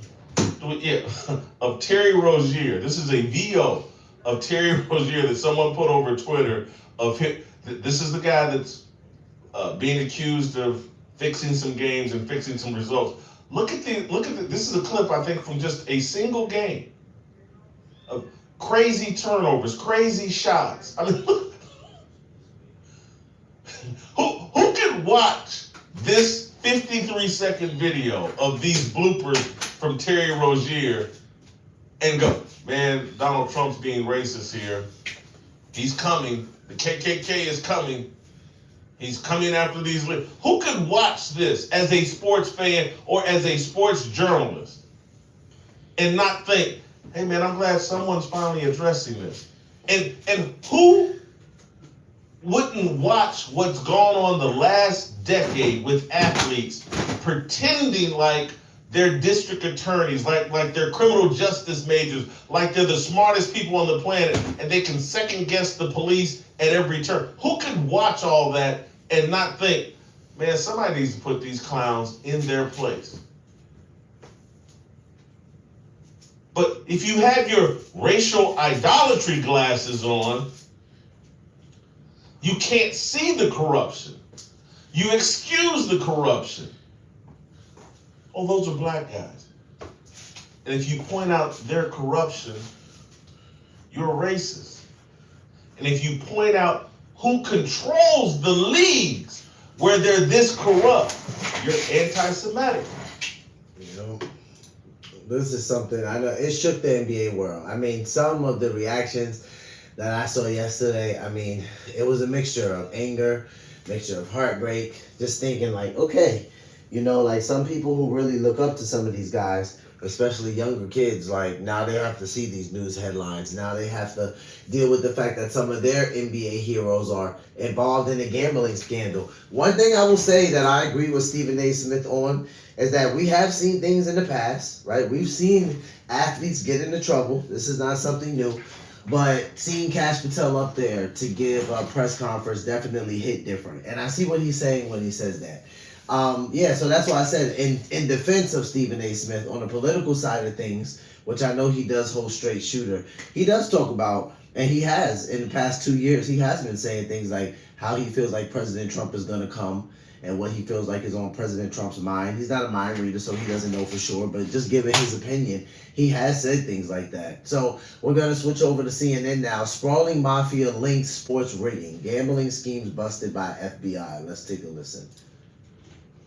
of Terry Rozier. This is a VO of Terry Rozier that someone put over Twitter of him. This is the guy that's being accused of fixing some games and fixing some results. Look at this is a clip, I think, from just a single game of crazy turnovers, crazy shots. I mean, look, who can watch this 53-second video of these bloopers from Terry Rozier and go, man, Donald Trump's being racist here. He's coming. The KKK is coming. He's coming after these. Who could watch this as a sports fan or as a sports journalist and not think, hey man, I'm glad someone's finally addressing this. And who wouldn't watch what's gone on the last decade with athletes pretending like they're district attorneys, like they're criminal justice majors, like they're the smartest people on the planet, and they can second guess the police at every turn? Who could watch all that and not think, man, somebody needs to put these clowns in their place? But if you have your racial idolatry glasses on, you can't see the corruption. You excuse the corruption. Oh, those are black guys. And if you point out their corruption, you're racist. And if you point out who controls the leagues where they're this corrupt, you're anti-Semitic. You know, this is something I know it shook the NBA world. I mean, some of the reactions that I saw yesterday, I mean, it was a mixture of anger, mixture of heartbreak, just thinking like, okay, you know, like some people who really look up to some of these guys, especially younger kids, like now they have to see these news headlines. Now they have to deal with the fact that some of their NBA heroes are involved in a gambling scandal. One thing I will say that I agree with Stephen A. Smith on is that we have seen things in the past, right? We've seen athletes get into trouble. This is not something new. But seeing Cash Patel up there to give a press conference definitely hit different. And I see what he's saying when he says that. So that's why I said in defense of Stephen A. Smith on the political side of things, which I know he does hold straight shooter, he does talk about, and he has in the past 2 years, he has been saying things like how he feels like President Trump is going to come and what he feels like is on President Trump's mind. He's not a mind reader, so he doesn't know for sure, but just giving his opinion, he has said things like that. So we're going to switch over to CNN now. Sprawling mafia links sports rigging. Gambling schemes busted by FBI. Let's take a listen.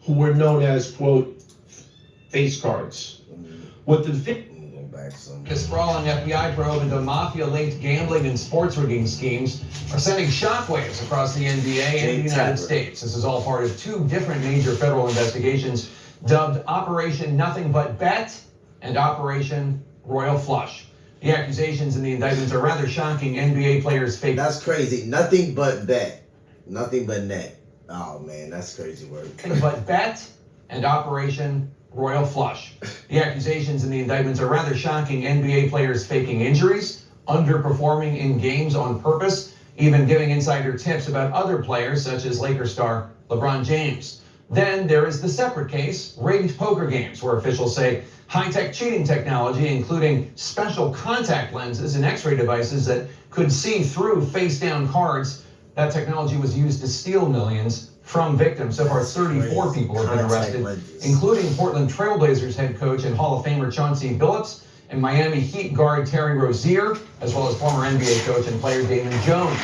Who were known as, quote, face cards. What the A sprawling FBI probe into mafia-linked gambling and sports rigging schemes are sending shockwaves across the NBA and the United States. This is all part of two different major federal investigations dubbed Operation Nothing But Bet and Operation Royal Flush. The accusations in the indictments are rather shocking. NBA players fake. That's crazy. Nothing but bet. Nothing but net. Oh man, that's crazy word. Nothing but bet and Operation Royal Flush. The accusations in the indictments are rather shocking. NBA players faking injuries, underperforming in games on purpose, even giving insider tips about other players such as Lakers star LeBron James. Then there is the separate case, rigged poker games, where officials say high-tech cheating technology, including special contact lenses and x-ray devices that could see through face-down cards. That technology was used to steal millions from victims. So far, 34 people have been arrested, including Portland Trailblazers head coach and Hall of Famer Chauncey Billups and Miami Heat guard Terry Rozier, as well as former NBA coach and player Damon Jones.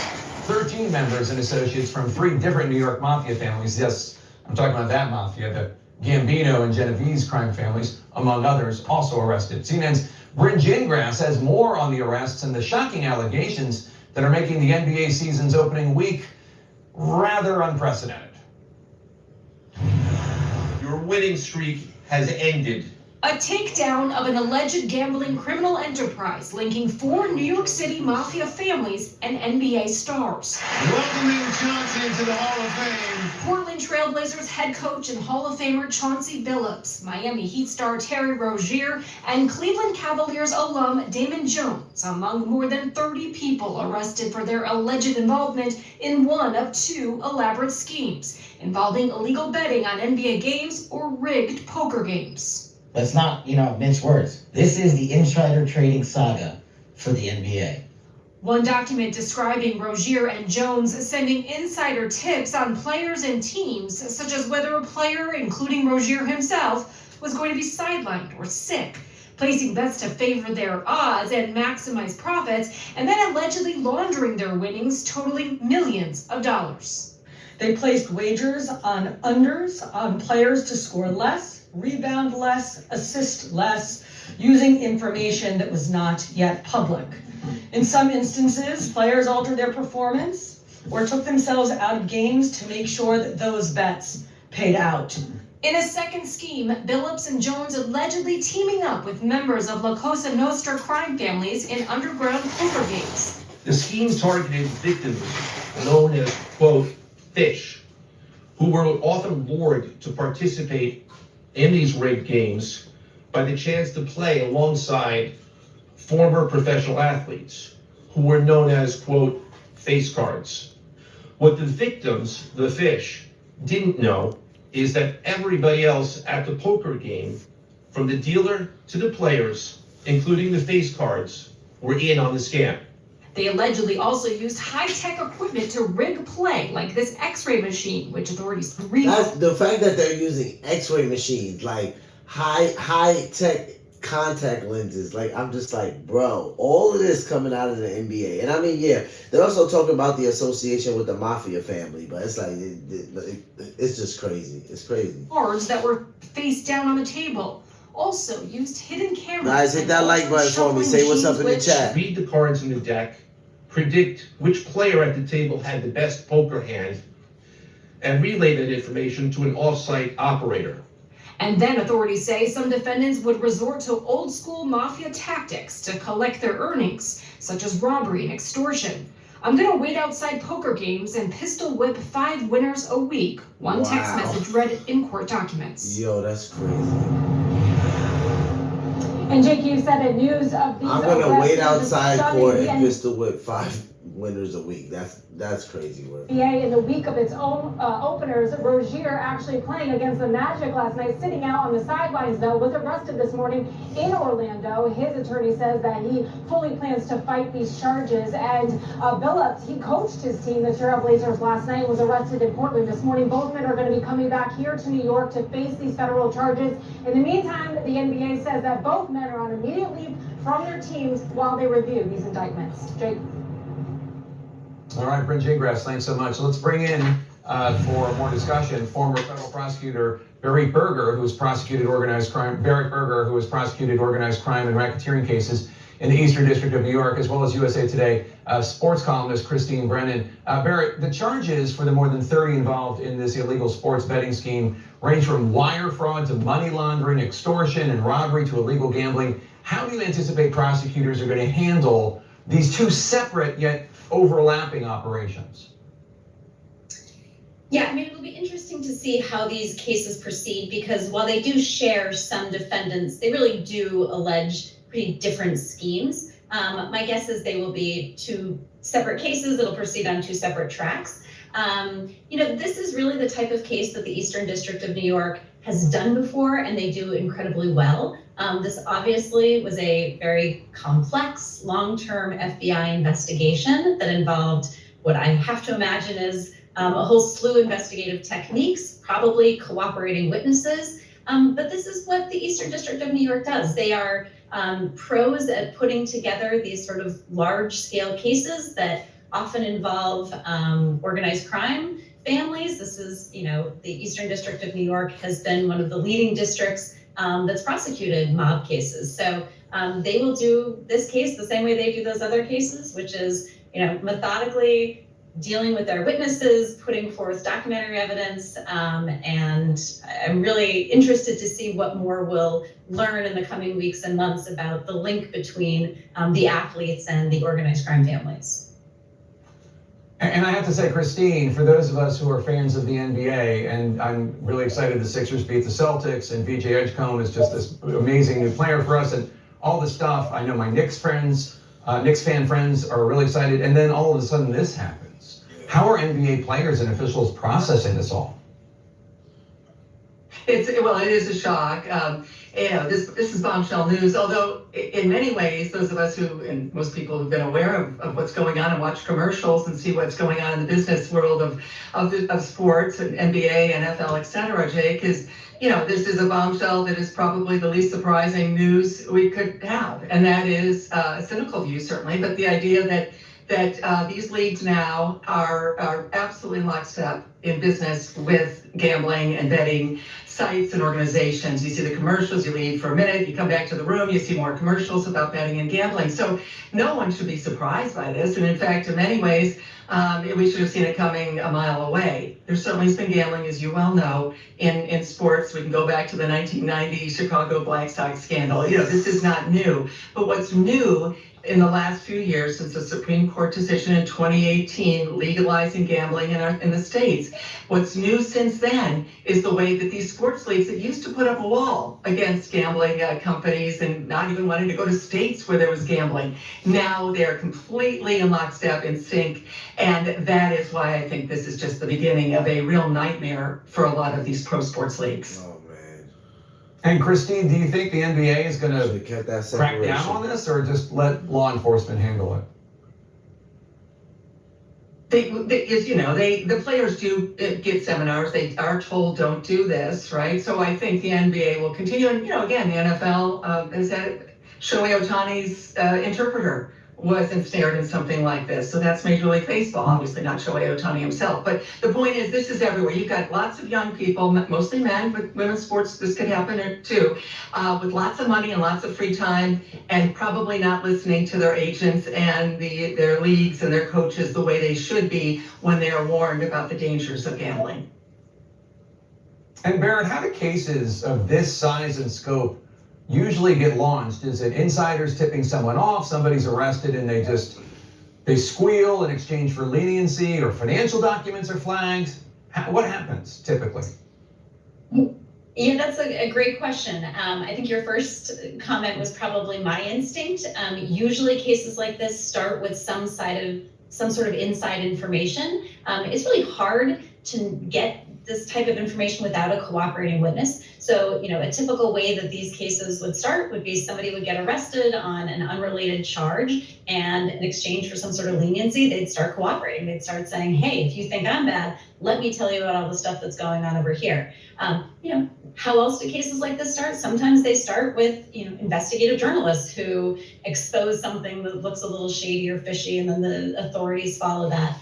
13 members and associates from 3 different New York mafia families. Yes, I'm talking about that mafia, the Gambino and Genovese crime families, among others, also arrested. CNN's Bryn Gingras has more on the arrests and the shocking allegations that are making the NBA season's opening week rather unprecedented. Your winning streak has ended. A takedown of an alleged gambling criminal enterprise linking 4 New York City mafia families and NBA stars. Welcoming Chauncey into the Hall of Fame. Portland Trailblazers head coach and Hall of Famer Chauncey Billups, Miami Heat star Terry Rozier, and Cleveland Cavaliers alum Damon Jones, among more than 30 people arrested for their alleged involvement in one of 2 elaborate schemes involving illegal betting on NBA games or rigged poker games. let's not, mince words. This is the insider trading saga for the NBA. One document describing Rozier and Jones sending insider tips on players and teams, such as whether a player, including Rozier himself, was going to be sidelined or sick, placing bets to favor their odds and maximize profits, and then allegedly laundering their winnings, totaling millions of dollars. They placed wagers on unders on players to score less, rebound less, assist less, using information that was not yet public. In some instances, players altered their performance or took themselves out of games to make sure that those bets paid out. In a second scheme, Billups and Jones allegedly teaming up with members of La Cosa Nostra crime families in underground poker games. The scheme targeted victims known as, quote, fish, who were often lured to participate in these rigged games by the chance to play alongside former professional athletes who were known as, quote, face cards. What the victims, the fish, didn't know is that everybody else at the poker game, from the dealer to the players, including the face cards, were in on the scam. They allegedly also used high-tech equipment to rig play, like this X-ray machine, which authorities That's the fact that they're using X-ray machines, like high-tech contact lenses. Like, I'm just like, bro, all of this coming out of the NBA. And I mean, yeah, they're also talking about the association with the mafia family, but it's like, it's just crazy. It's crazy. Cards that were face down on the table. Also used hidden cameras. Guys, hit that like button for me. Say what's up in the chat. Read the cards in the deck, predict which player at the table had the best poker hand, and relay that information to an off-site operator. And then authorities say some defendants would resort to old school mafia tactics to collect their earnings, such as robbery and extortion. I'm gonna wait outside poker games and pistol whip 5 winners a week, one text message read in court documents. Yo, that's crazy. And Jake, you said that news of these I'm gonna wait arrests outside court and the pistol whip 5 winners a week. That's crazy work. NBA in the week of its own openers. Rozier actually playing against the Magic last night, sitting out on the sidelines though, was arrested this morning in Orlando. His attorney says that he fully plans to fight these charges. And Billups, he coached his team, the Trailblazers, last night, was arrested in Portland this morning. Both men are going to be coming back here to New York to face these federal charges. In the meantime, the NBA says that both men are on immediate leave from their teams while they review these indictments. Jake. All right, Brent Gingras, thanks so much. Let's bring in, for more discussion, former federal prosecutor Barry Berger, who has prosecuted organized crime and racketeering cases in the Eastern District of New York, as well as USA Today sports columnist Christine Brennan. Barry, the charges for the more than 30 involved in this illegal sports betting scheme range from wire fraud to money laundering, extortion, and robbery to illegal gambling. How do you anticipate prosecutors are going to handle these two separate yet overlapping operations? Yeah, I mean, it'll be interesting to see how these cases proceed, because while they do share some defendants, they really do allege pretty different schemes. My guess is they will be two separate cases. It'll proceed on two separate tracks. This is really the type of case that the Eastern District of New York has done before, and they do incredibly well. This obviously was a very complex, long-term FBI investigation that involved what I have to imagine is a whole slew of investigative techniques, probably cooperating witnesses. But this is what the Eastern District of New York does. They are pros at putting together these sort of large-scale cases that often involve organized crime families. This is, the Eastern District of New York has been one of the leading districts that's prosecuted mob cases. So they will do this case the same way they do those other cases, which is, methodically dealing with their witnesses, putting forth documentary evidence, and I'm really interested to see what more we'll learn in the coming weeks and months about the link between the athletes and the organized crime families. And I have to say, Christine, for those of us who are fans of the NBA, and I'm really excited the Sixers beat the Celtics, and VJ Edgecombe is just this amazing new player for us, and all the stuff. I know my Knicks fan friends are really excited, and then all of a sudden this happens. How are NBA players and officials processing this all? It is a shock. this is bombshell news, although in many ways, those of us who, and most people who've been aware of what's going on and watch commercials and see what's going on in the business world of sports and NBA, NFL, et cetera, Jake, is, this is a bombshell that is probably the least surprising news we could have. And that is a cynical view, certainly, but the idea that these leagues now are absolutely in lockstep in business with gambling and betting sites and organizations. You see the commercials, you leave for a minute, you come back to the room, you see more commercials about betting and gambling. So no one should be surprised by this. And in fact, in many ways, we should have seen it coming a mile away. There certainly has been gambling, as you well know, in sports. We can go back to the 1990 Chicago Black Sox scandal. This is not new. But what's new in the last few years, since the Supreme Court decision in 2018 legalizing gambling in the states, what's new since then is the way that these sports leagues that used to put up a wall against gambling companies and not even wanting to go to states where there was gambling, now they're completely in lockstep, in sync, and that is why I think this is just the beginning of a real nightmare for a lot of these pro sports leagues. And Christine, do you think the NBA is going to crack down on this, or just let law enforcement handle it? The players do get seminars. They are told don't do this, right? So I think the NBA will continue. And again, the NFL is that Shohei Ohtani's interpreter was ensnared in something like this. So that's Major League Baseball, obviously not Shohei Ohtani himself. But the point is, this is everywhere. You've got lots of young people, mostly men, but women's sports, this could happen too, with lots of money and lots of free time, and probably not listening to their agents and their leagues and their coaches the way they should be when they are warned about the dangers of gambling. And Barrett, how do cases of this size and scope usually get launched? Is it insiders tipping someone off, somebody's arrested and they squeal in exchange for leniency, or financial documents are flagged? What happens typically? Yeah, that's a great question. I think your first comment was probably my instinct. Usually cases like this start with some sort of inside information. It's really hard to get this type of information without a cooperating witness. So, a typical way that these cases would start would be somebody would get arrested on an unrelated charge, and in exchange for some sort of leniency, they'd start cooperating. They'd start saying, hey, if you think I'm bad, let me tell you about all the stuff that's going on over here. How else do cases like this start? Sometimes they start with, investigative journalists who expose something that looks a little shady or fishy, and then the authorities follow that.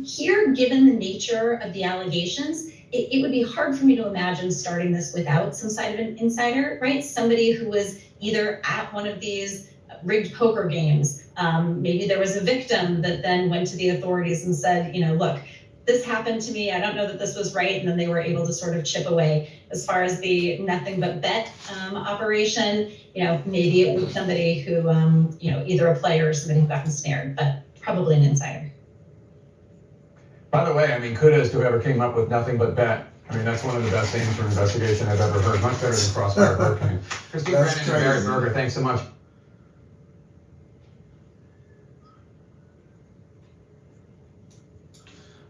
Here, given the nature of the allegations, it would be hard for me to imagine starting this without some side of an insider, right? Somebody who was either at one of these rigged poker games. Maybe there was a victim that then went to the authorities and said, look, this happened to me. I don't know that this was right. And then they were able to sort of chip away. As far as the nothing but bet operation, maybe it was somebody who, either a player or somebody who got ensnared, but probably an insider. By the way, kudos to whoever came up with nothing but bet. That's one of the best names for an investigation I've ever heard. Much better than Crossfire Hurricane. Christine Brennan and Barry Berger, thanks so much.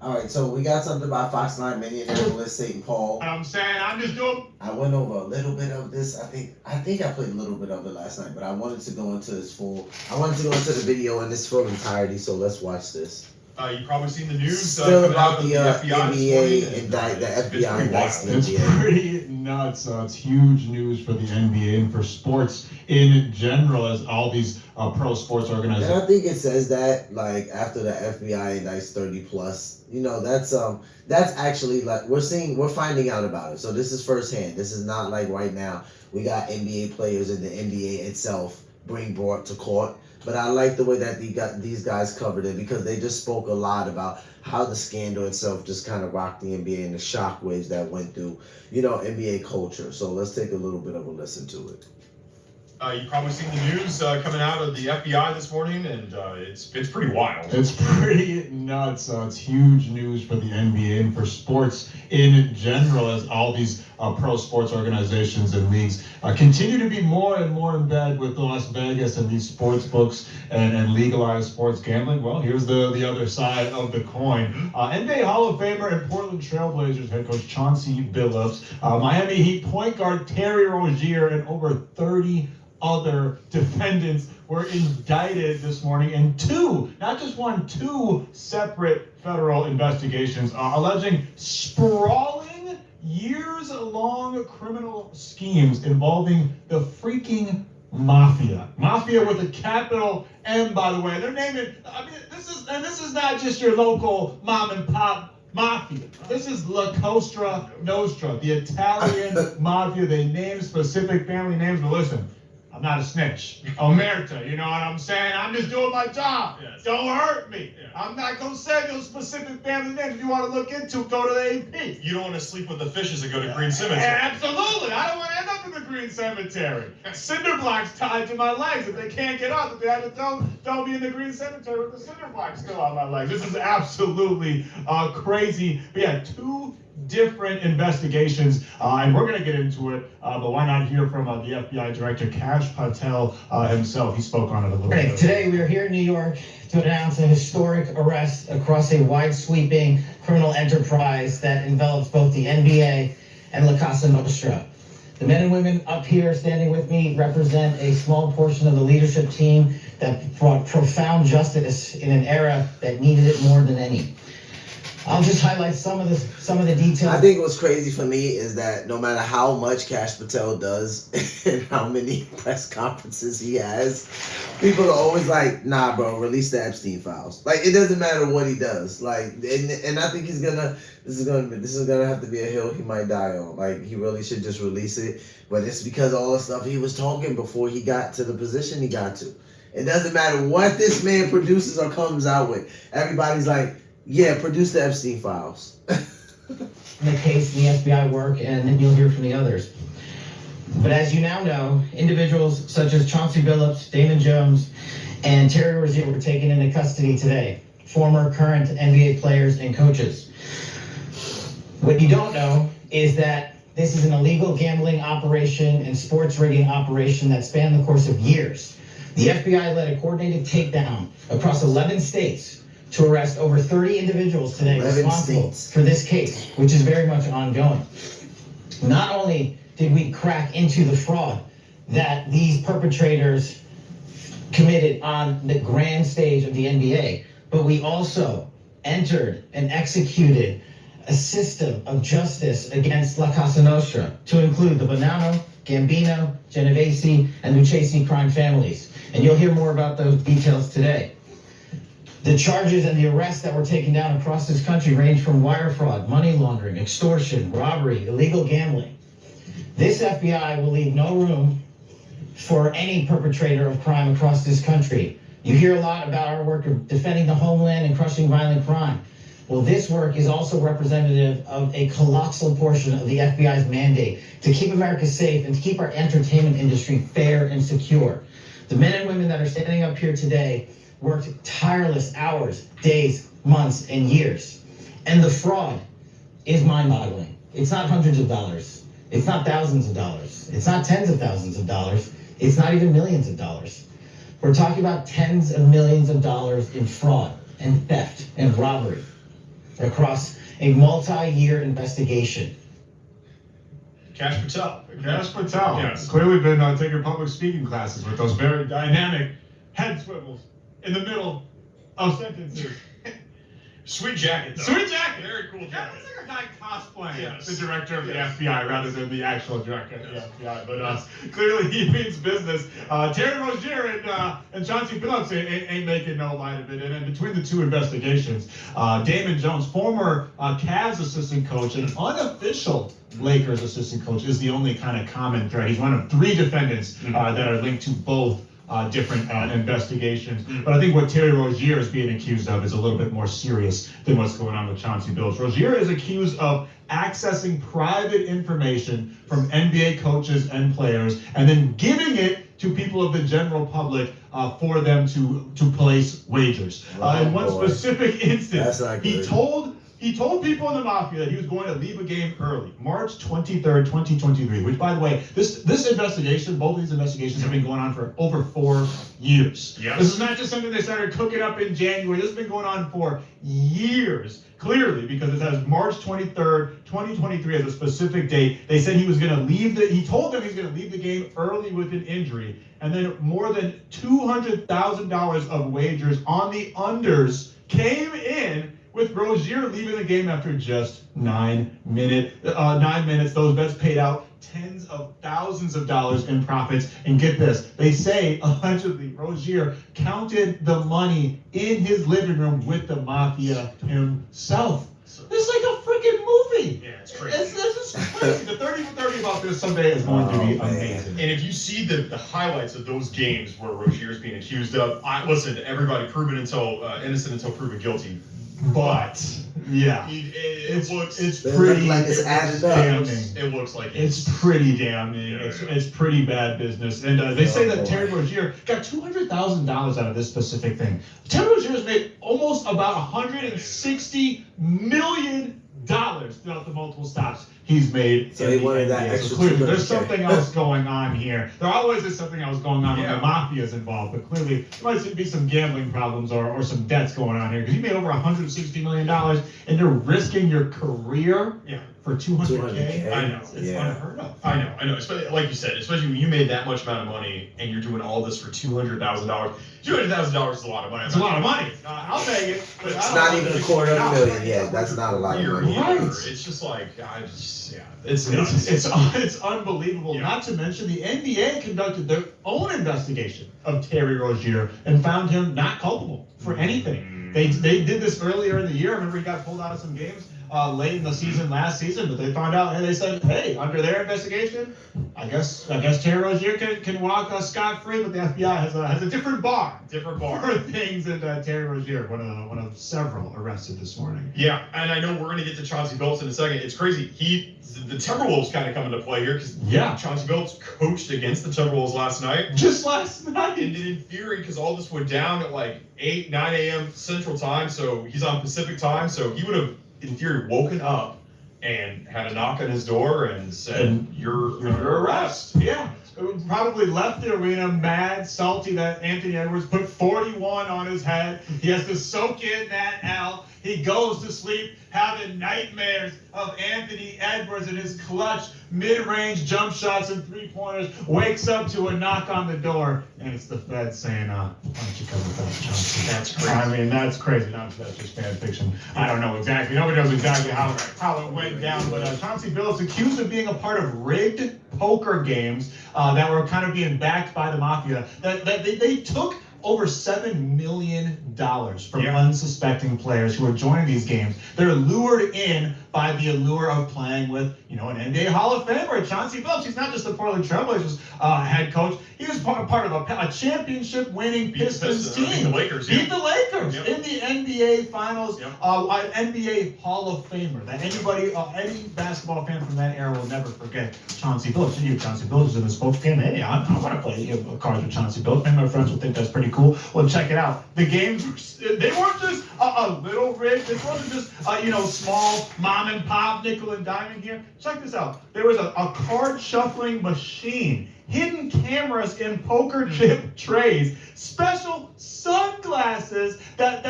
All right, so we got something about Fox 9 millionaire St. Paul. I'm saying, I'm just doing. I went over a little bit of this. I think I played a little bit of it last night, but I wanted to go into the video in its full entirety. So let's watch this. You've probably seen the news. Still about the FBI NBA and the FBI indicts the NBA. It's pretty nuts. It's huge news for the NBA and for sports in general, as all these pro sports organizations. And I think it says that, like, after the FBI indicts 30 plus, that's actually, like, we're finding out about it. So this is firsthand. This is not like right now we got NBA players and the NBA itself being brought to court. But I like the way that these guys covered it, because they just spoke a lot about how the scandal itself just kind of rocked the NBA and the shockwaves that went through, NBA culture. So let's take a little bit of a listen to it. You've probably seen the news coming out of the FBI this morning, and it's pretty wild. It's pretty nuts. It's huge news for the NBA and for sports in general, as all these pro sports organizations and leagues continue to be more and more in bed with Las Vegas and these sports books and legalized sports gambling, well, here's the other side of the coin. NBA Hall of Famer and Portland Trailblazers head coach Chauncey Billups, Miami Heat point guard Terry Rozier, and over 30 other defendants were indicted this morning in not just one, two separate federal investigations alleging sprawling, years-long criminal schemes involving the freaking mafia. Mafia with a capital M, by the way. They're naming, this is not just your local mom and pop mafia. This is La Cosa Nostra, the Italian mafia. They name specific family names, but listen, I'm not a snitch. Omerta, you know what I'm saying? I'm just doing my job. Yes. Don't hurt me. Yeah. I'm not going to say those specific family names. If you want to look into, go to the AP. You don't want to sleep with the fishes and go to Green Cemetery. Absolutely. I don't want to end up in the Green Cemetery. Cinder blocks tied to my legs. If they can't get up, if they have to don't be in the Green Cemetery with the cinder blocks still on my legs. This is absolutely crazy. But yeah, two different investigations, and we're going to get into it, but why not hear from the FBI Director Kash Patel himself. He spoke on it a little bit. Today we are here in New York to announce a historic arrest across a wide-sweeping criminal enterprise that envelops both the NBA and La Cosa Nostra. The men and women up here standing with me represent a small portion of the leadership team that brought profound justice in an era that needed it more than any. I'll just highlight some of the details. I think what's crazy for me is that no matter how much Kash Patel does and how many press conferences he has, people are always like, nah, bro, release the Epstein files. Like, it doesn't matter what he does. Like, and I think this is gonna have to be a hill he might die on. Like, he really should just release it. But it's because all the stuff he was talking before he got to the position he got to. It doesn't matter what this man produces or comes out with. Everybody's like, yeah, produce the Epstein files. In the case, the FBI work, and then you'll hear from the others. But as you now know, individuals such as Chauncey Billups, Damon Jones, and Terry Rozier were taken into custody today. Former, current NBA players and coaches. What you don't know is that this is an illegal gambling operation and sports rigging operation that spanned the course of years. The FBI led a coordinated takedown across 11 states to arrest over 30 individuals today responsible for this case, which is very much ongoing. Not only did we crack into the fraud that these perpetrators committed on the grand stage of the NBA, but we also entered and executed a system of justice against La Cosa Nostra to include the Bonanno, Gambino, Genovese, and Lucchese crime families. And you'll hear more about those details today. The charges and the arrests that were taken down across this country range from wire fraud, money laundering, extortion, robbery, illegal gambling. This FBI will leave no room for any perpetrator of crime across this country. You hear a lot about our work of defending the homeland and crushing violent crime. Well, this work is also representative of a colossal portion of the FBI's mandate to keep America safe and to keep our entertainment industry fair and secure. The men and women that are standing up here today worked tireless hours, days, months, and years. And the fraud is mind-boggling. It's not hundreds of dollars. It's not thousands of dollars. It's not tens of thousands of dollars. It's not even millions of dollars. We're talking about tens of millions of dollars in fraud and theft and robbery across a multi-year investigation. Kash Patel. Kash Patel. Yes. Clearly been taking public speaking classes with those very dynamic head swivels in the middle of sentences. Sweet jacket, though. Sweet jacket. Very cool jacket. Looks like a guy cosplaying Yes. the director of the Yes. FBI rather than the actual director of the FBI. But clearly he means business. Terry Rozier and Chauncey Billups ain't making no light of it. And between the two investigations, Damon Jones, former Cavs assistant coach and unofficial Lakers assistant coach, is the only kind of common thread. He's one of three defendants that are linked to both different investigations. But I think what Terry Rozier is being accused of is a little bit more serious than what's going on with Chauncey Billups. Rozier is accused of accessing private information from NBA coaches and players and then giving it to people of the general public for them to place wagers. In one specific instance, he He told people in the mafia that he was going to leave a game early, March 23rd, 2023, which, by the way, this investigation, both of these investigations have been going on for over 4 years. Yes. This is not just something they started cooking up in January. This has been going on for years, clearly, because it says March 23rd, 2023 as a specific date. They said he was going to leave he told them he was going to leave the game early with an injury, and then more than $200,000 of wagers on the unders came in, with Rozier leaving the game after just 9 minutes. Those bets paid out tens of thousands of dollars in profits. And get this, they say allegedly Rozier counted the money in his living room with the mafia himself. It's like a freaking movie. Yeah, it's crazy. This is crazy. The 30 for 30 about this someday is going to be amazing. And if you see the highlights of those games where Rozier is being accused of, listen, everybody proven until innocent until proven guilty. But yeah, it looks pretty like it's added up. Damning. It looks like it's pretty damning. It's pretty bad business. And they say that Terry Rozier got $200,000 out of this specific thing. Terry Rozier has made almost about $160 million throughout the multiple stops he's made. So he wanted that extra. So clearly, there's something else going on here. There always is something else going on when the mafia is involved, but clearly there might be some gambling problems or some debts going on here, because you made over $160 million and you're risking your career for $200K. I know. It's unheard of. I know. Especially, like you said, especially when you made that much amount of money and you're doing all this for $200,000. $200,000 is a lot of money. It's a lot of money. I'll take it. But it's not even $250,000. Yeah, that's not a lot of money. Right. It's just like, it's nuts. It's unbelievable. Not to mention the NBA conducted their own investigation of Terry Rozier and found him not culpable for anything. They did this earlier in the year. I remember he got pulled out of some games late in the season last season, but they found out and they said, hey, under their investigation, I guess Terry Rozier can walk scot-free, but the FBI has a different bar for things than Terry Rozier, one of several arrested this morning. Yeah, and I know we're going to get to Chauncey Billups in a second. It's crazy. The Timberwolves kind of come into play here, because Chauncey Billups coached against the Timberwolves last night. Just last night. And in theory, because all this went down at like 8, 9 a.m. Central Time, so he's on Pacific Time, so he would have, in theory, woken up and had a knock on his door and said, you're under arrest. Yeah. Probably left the arena mad, salty that Anthony Edwards put 41 on his head. He has to soak in that L. He goes to sleep having nightmares of Anthony Edwards and his clutch mid-range jump shots and three-pointers. Wakes up to a knock on the door, and it's the Fed saying, why don't you come with us, Chauncey? That's crazy. I mean, that's crazy. Not that's just fan fiction. I don't know exactly. Nobody knows exactly how it went down, but Chauncey Billups accused of being a part of rigged poker games that were kind of being backed by the mafia. That they took over $7 million from unsuspecting players who are joining these games. They're lured in by the allure of playing with, an NBA Hall of Famer, Chauncey Billups. He's not just the Portland Trailblazers head coach. He was part of a championship-winning Pistons team. Beat the Lakers. Beat the Lakers in the NBA Finals. An NBA Hall of Famer that any basketball fan from that era will never forget. Chauncey Billups. You knew Chauncey Billups was in the Spokane game. Hey, I want to play cards with Chauncey Billups. Maybe my friends will think that's pretty cool. Well, check it out. The games, they weren't just a little rigged. This wasn't just small mom and pop nickel and diamond here. Check this out. There was a card shuffling machine, hidden cameras in poker chip trays, special sunglasses that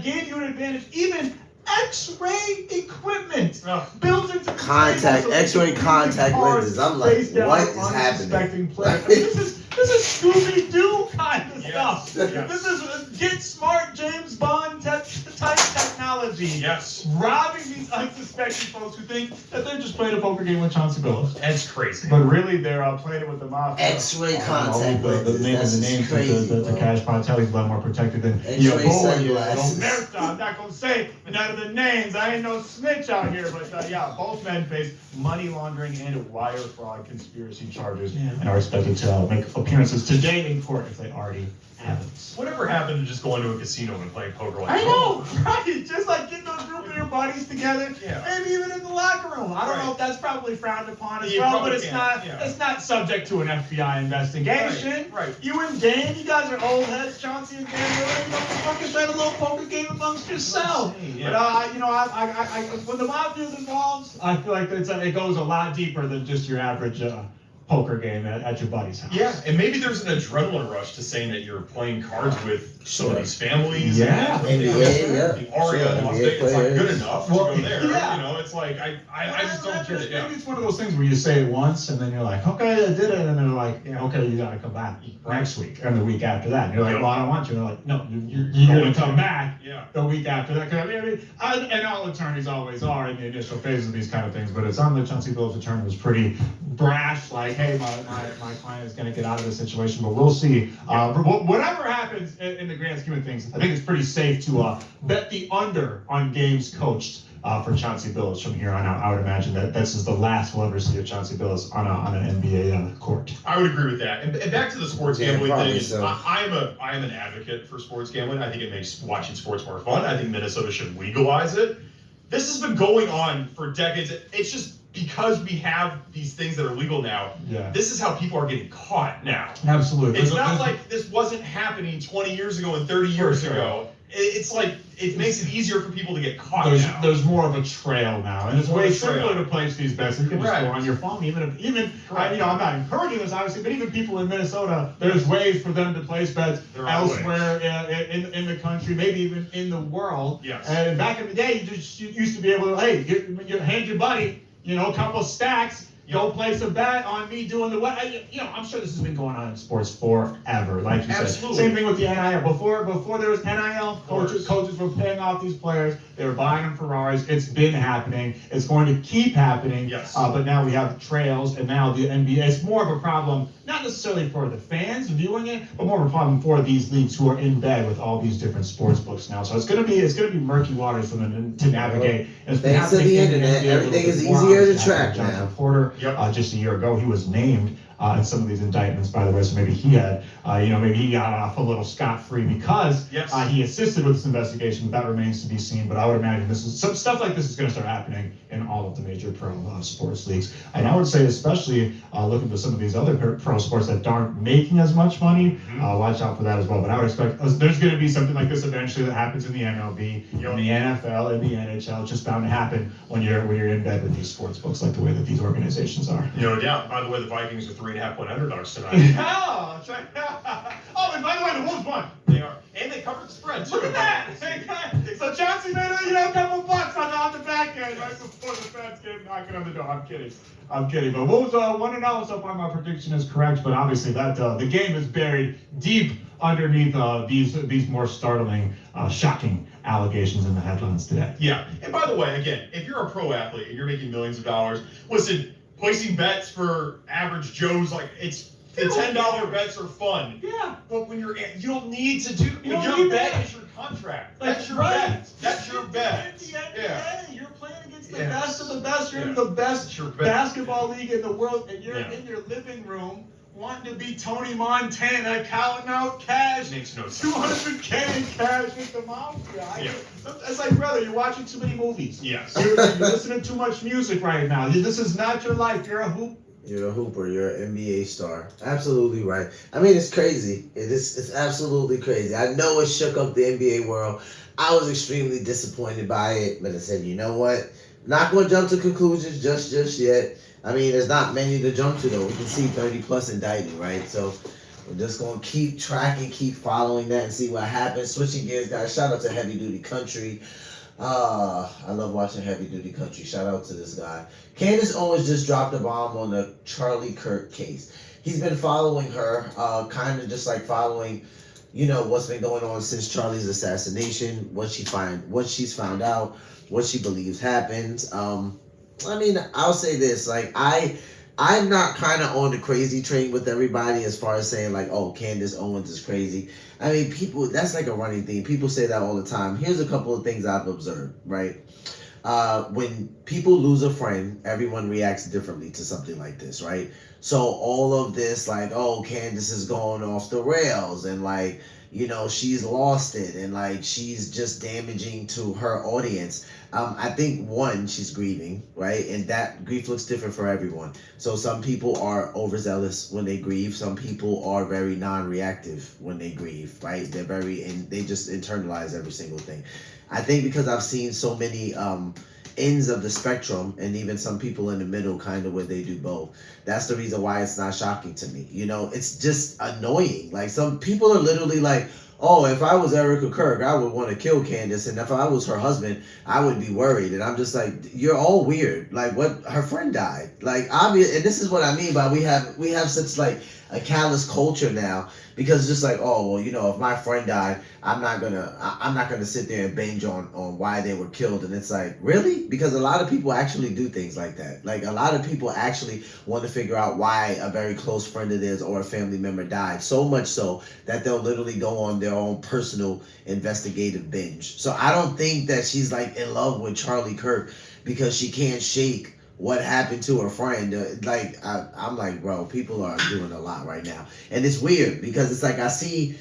gave you an advantage, even X-ray equipment built into the X-ray contact lenses. I'm like, what is happening? This is Scooby-Doo kind of stuff. This is Get Smart James Bond type technology. Yes. Robbing these unsuspecting folks who think that they're just playing a poker game with Chauncey Billups. That's crazy. But really, they're playing it with the mafia. X-ray contact lenses. The Cash Patel is a lot more protected than your boy. I'm not going to say none of the names. I ain't no snitch out here. But both men face money laundering and wire fraud conspiracy charges and are expected to make appearances today in court if they already haven't. Whatever happened to just going to a casino and playing poker? I know, right? Just like getting those group of your buddies together, maybe even in the locker room. I don't know if that's probably frowned upon as well, but it's not subject to an FBI investigation. Right. You and Dane, you guys are old heads, Chauncey and Dan. You fucking play a little poker game amongst yourself. But I when the mafia is involved, I feel like it goes a lot deeper than just your average poker game at your buddy's house. Yeah, and maybe there's an adrenaline rush to saying that you're playing cards with somebody's families. Yeah. The Aria in Las Vegas, it's like good enough to go there. Yeah. You know, it's like I just don't get it. Yeah. Maybe it's one of those things where you say it once and then you're like, okay, I did it, and then they're like, yeah, okay, you gotta come back next week and the week after that. And you're like, well, I don't want you. And they're like, no, you're gonna come back the week after that. And all attorneys always are in the initial phases of these kind of things, but it's on the Chauncey Billups attorney was pretty brash, like, hey, my client is gonna get out of this situation, but we'll see. Whatever happens in the grand scheme of things, I think it's pretty safe to bet the under on games coached for Chauncey Billups from here on out. I would imagine that this is the last we'll ever see of Chauncey Billups on an NBA court. I would agree with that. And back to the sports gambling thing. So. I'm an advocate for sports gambling. I think it makes watching sports more fun. I think Minnesota should legalize it. This has been going on for decades. It's just because we have these things that are legal now, this is how people are getting caught now. Absolutely. It's not like this wasn't happening 20 years ago and 30 years ago. It's like, it makes it easier for people to get caught now. There's more of a trail now, and it's More way of a trail. simpler to place these bets. You can just go on your phone, even I'm not encouraging this, obviously, but even people in Minnesota, there's ways for them to place bets elsewhere in the country, maybe even in the world. Yes. And back in the day, you used to be able to, hey, you hand your buddy, a couple stacks. Go place a bet on me doing the what? I'm sure this has been going on in sports forever, like you said. Same thing with the NIL. Before there was NIL, coaches were paying off these players. They were buying them Ferraris. It's been happening. It's going to keep happening. Yes. But now we have trails, and now the NBA. It's more of a problem, not necessarily for the fans viewing it, but more of a problem for these leagues who are in bed with all these different sports books now. So it's going to be murky waters for them to navigate. And Thanks to the internet, everything is easier to track now. Porter, just a year ago, he was named in some of these indictments, by the way, so maybe he had, maybe he got off a little scot-free because he assisted with this investigation. That remains to be seen, but I would imagine some stuff like this is going to start happening in all of the major pro sports leagues. And I would say, especially looking to some of these other pro sports that aren't making as much money, watch out for that as well. But I would expect there's going to be something like this eventually that happens in the MLB, in the NFL, in the NHL. It's just bound to happen when you're in bed with these sports books, like the way that these organizations are. No doubt. By the way, the Vikings are 3.5-point underdogs tonight. And by the way, the Wolves won. They are. And they covered the spread, too. Look at that. So Chauncey made a couple bucks on the back end right before the fans came knocking on the door. I'm kidding. But Wolves 1-0 so far. My prediction is correct, but obviously that the game is buried deep underneath these more startling, shocking allegations in the headlines today. Yeah. And by the way, again, if you're a pro athlete and you're making millions of dollars, listen, placing bets for average Joes, the $10 bets are fun. Yeah. But when you don't need to do, your bet is your contract. That's your bet. That's your bet. Yeah. You're playing against the best of the best. You're in the best basketball league in the world, and you're in your living room wanting to be Tony Montana, counting out cash. Makes no sense. $200K in cash with the mafia. It's like, brother, you're watching too many movies. Yes. You're listening to too much music right now. This is not your life. You're a hooper. You're a hooper. You're an NBA star. Absolutely right. I mean, it's crazy. It's absolutely crazy. I know it shook up the NBA world. I was extremely disappointed by it, but I said, you know what? Not going to jump to conclusions just yet. I mean, there's not many to jump to, though. We can see 30-plus indicted, right? So we're just going to keep tracking, keep following that and see what happens. Switching gears, guys. Shout out to Heavy Duty Country. I love watching Heavy Duty Country. Shout out to this guy. Candace Owens just dropped a bomb on the Charlie Kirk case. He's been following her, kind of just like following, what's been going on since Charlie's assassination, what she's found out, what she believes happened. I mean, I'll say this, I'm not kind of on the crazy train with everybody as far as saying Candace Owens is crazy. I mean, that's like a running thing. People say that all the time. Here's a couple of things I've observed, right? When people lose a friend, everyone reacts differently to something like this, right? So all of this, Candace is going off the rails and she's lost it and she's just damaging to her audience. I think she's grieving, right? And that grief looks different for everyone. So some people are overzealous when they grieve. Some people are very non-reactive when they grieve, right? They just internalize every single thing. I think because I've seen so many ends of the spectrum, and even some people in the middle, kind of where they do both. That's the reason why it's not shocking to me. You know, it's just annoying. Like, some people are literally like, oh, if I was Erica Kirk, I would want to kill Candace, and if I was her husband, I would be worried. And I'm just like, you're all weird. Like, what? Her friend died. Like, obvious, and this is what I mean by we have such like a callous culture now, because it's just like, oh, well, you know, if my friend died, I'm not gonna sit there and binge on why they were killed. And it's like, really? Because a lot of people actually do things like that. Like, a lot of people actually want to figure out why a very close friend of theirs or a family member died, so much so that they'll literally go on their own personal investigative binge. So I don't think that she's like in love with Charlie Kirk because she can't shake what happened to her friend. Like, I'm like, bro, people are doing a lot right now. And it's weird because it's like I see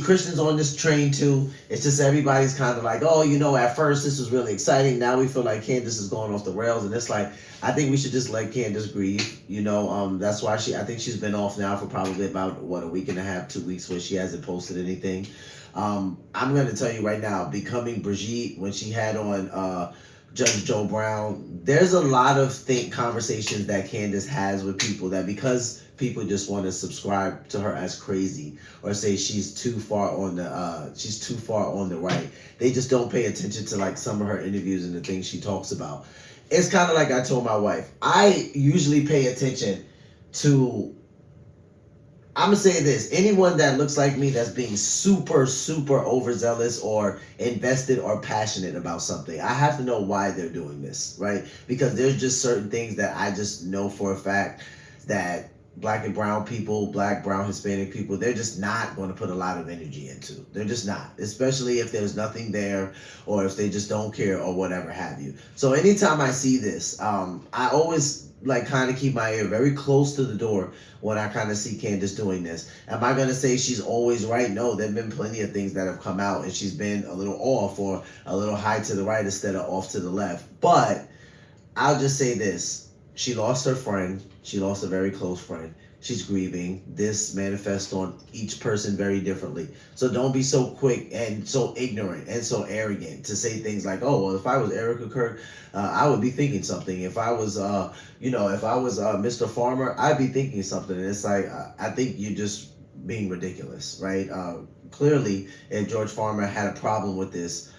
Christians on this train too. It's just everybody's kind of like, oh, you know, at first this was really exciting. Now we feel like Candace is going off the rails. And it's like, I think we should just let Candace grieve. You know, that's why I think she's been off now for probably about, a week and a half, 2 weeks, where she hasn't posted anything. I'm going to tell you right now, becoming Brigitte, when she had on Judge Joe Brown, there's a lot of conversations that Candace has with people that, because people just want to subscribe to her as crazy or say she's too far on the right, they just don't pay attention to like some of her interviews and the things she talks about. It's kind of like I told my wife, I usually pay attention to, I'm gonna say this, anyone that looks like me that's being super, super overzealous or invested or passionate about something, I have to know why they're doing this, right? Because there's just certain things that I just know for a fact that Black and brown people, Black, brown, Hispanic people, they're just not going to put a lot of energy into. They're just not, especially if there's nothing there or if they just don't care or whatever have you. So anytime I see this, I always like kind of keep my ear very close to the door when I kind of see Candace doing this. Am I going to say she's always right? No, there have been plenty of things that have come out and she's been a little off or a little high to the right instead of off to the left. But I'll just say this. She lost her friend. She lost a very close friend. She's grieving. This manifests on each person very differently. So don't be so quick and so ignorant and so arrogant to say things like, oh, well, if I was Erica Kirk, I would be thinking something. If I was, Mr. Farmer, I'd be thinking something. And it's like, I think you're just being ridiculous, right? Clearly, if George Farmer had a problem with this,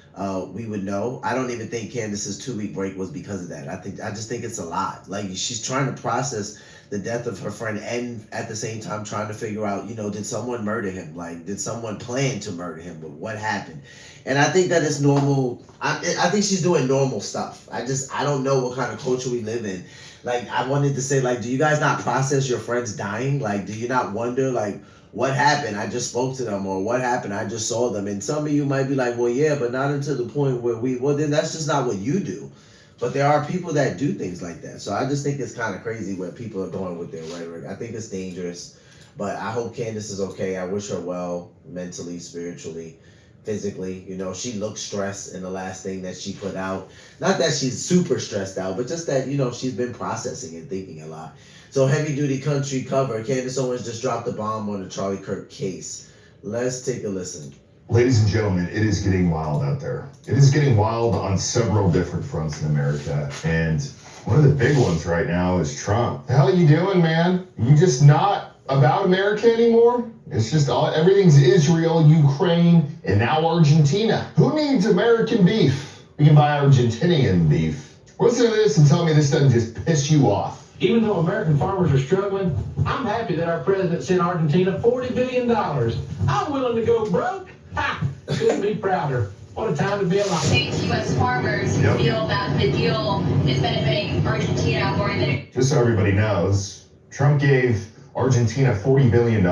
we would know. I don't even think Candace's 2-week break was because of that. I just think it's a lot. Like, she's trying to process the death of her friend and at the same time trying to figure out, did someone murder him? Like, did someone plan to murder him? But what happened? And I think that it's normal. I think she's doing normal stuff. I don't know what kind of culture we live in. Like, I wanted to say, like, do you guys not process your friends dying? Like, do you not wonder, like, what happened? I just spoke to them, or what happened? I just saw them. And some of you might be like, well, yeah, but not until the point where then that's just not what you do. But there are people that do things like that. So I just think it's kind of crazy where people are going with their rhetoric. I think it's dangerous, but I hope Candace is okay. I wish her well, mentally, spiritually, physically. She looked stressed in the last thing that she put out. Not that she's super stressed out, but just that, she's been processing and thinking a lot. So heavy duty country cover. Candace Owens just dropped the bomb on the Charlie Kirk case. Let's take a listen. Ladies and gentlemen, it is getting wild out there. It is getting wild on several different fronts in America. And one of the big ones right now is Trump. The hell are you doing, man? You just not about America anymore? It's just everything's Israel, Ukraine, and now Argentina. Who needs American beef? We can buy Argentinian beef. Listen to this and tell me this doesn't just piss you off. Even though American farmers are struggling, I'm happy that our president sent Argentina $40 billion. I'm willing to go broke. Ha! Couldn't be prouder. What a time to be alive. U.S. farmers feel that the deal is benefiting Argentina more than... Just so everybody knows, Trump gave Argentina $40 billion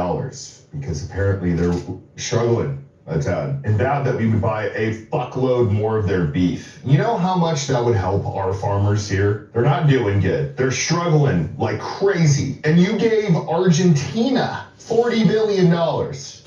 because apparently they're struggling a ton, and vowed that we would buy a fuckload more of their beef. You know how much that would help our farmers here? They're not doing good. They're struggling like crazy. And you gave Argentina $40 billion.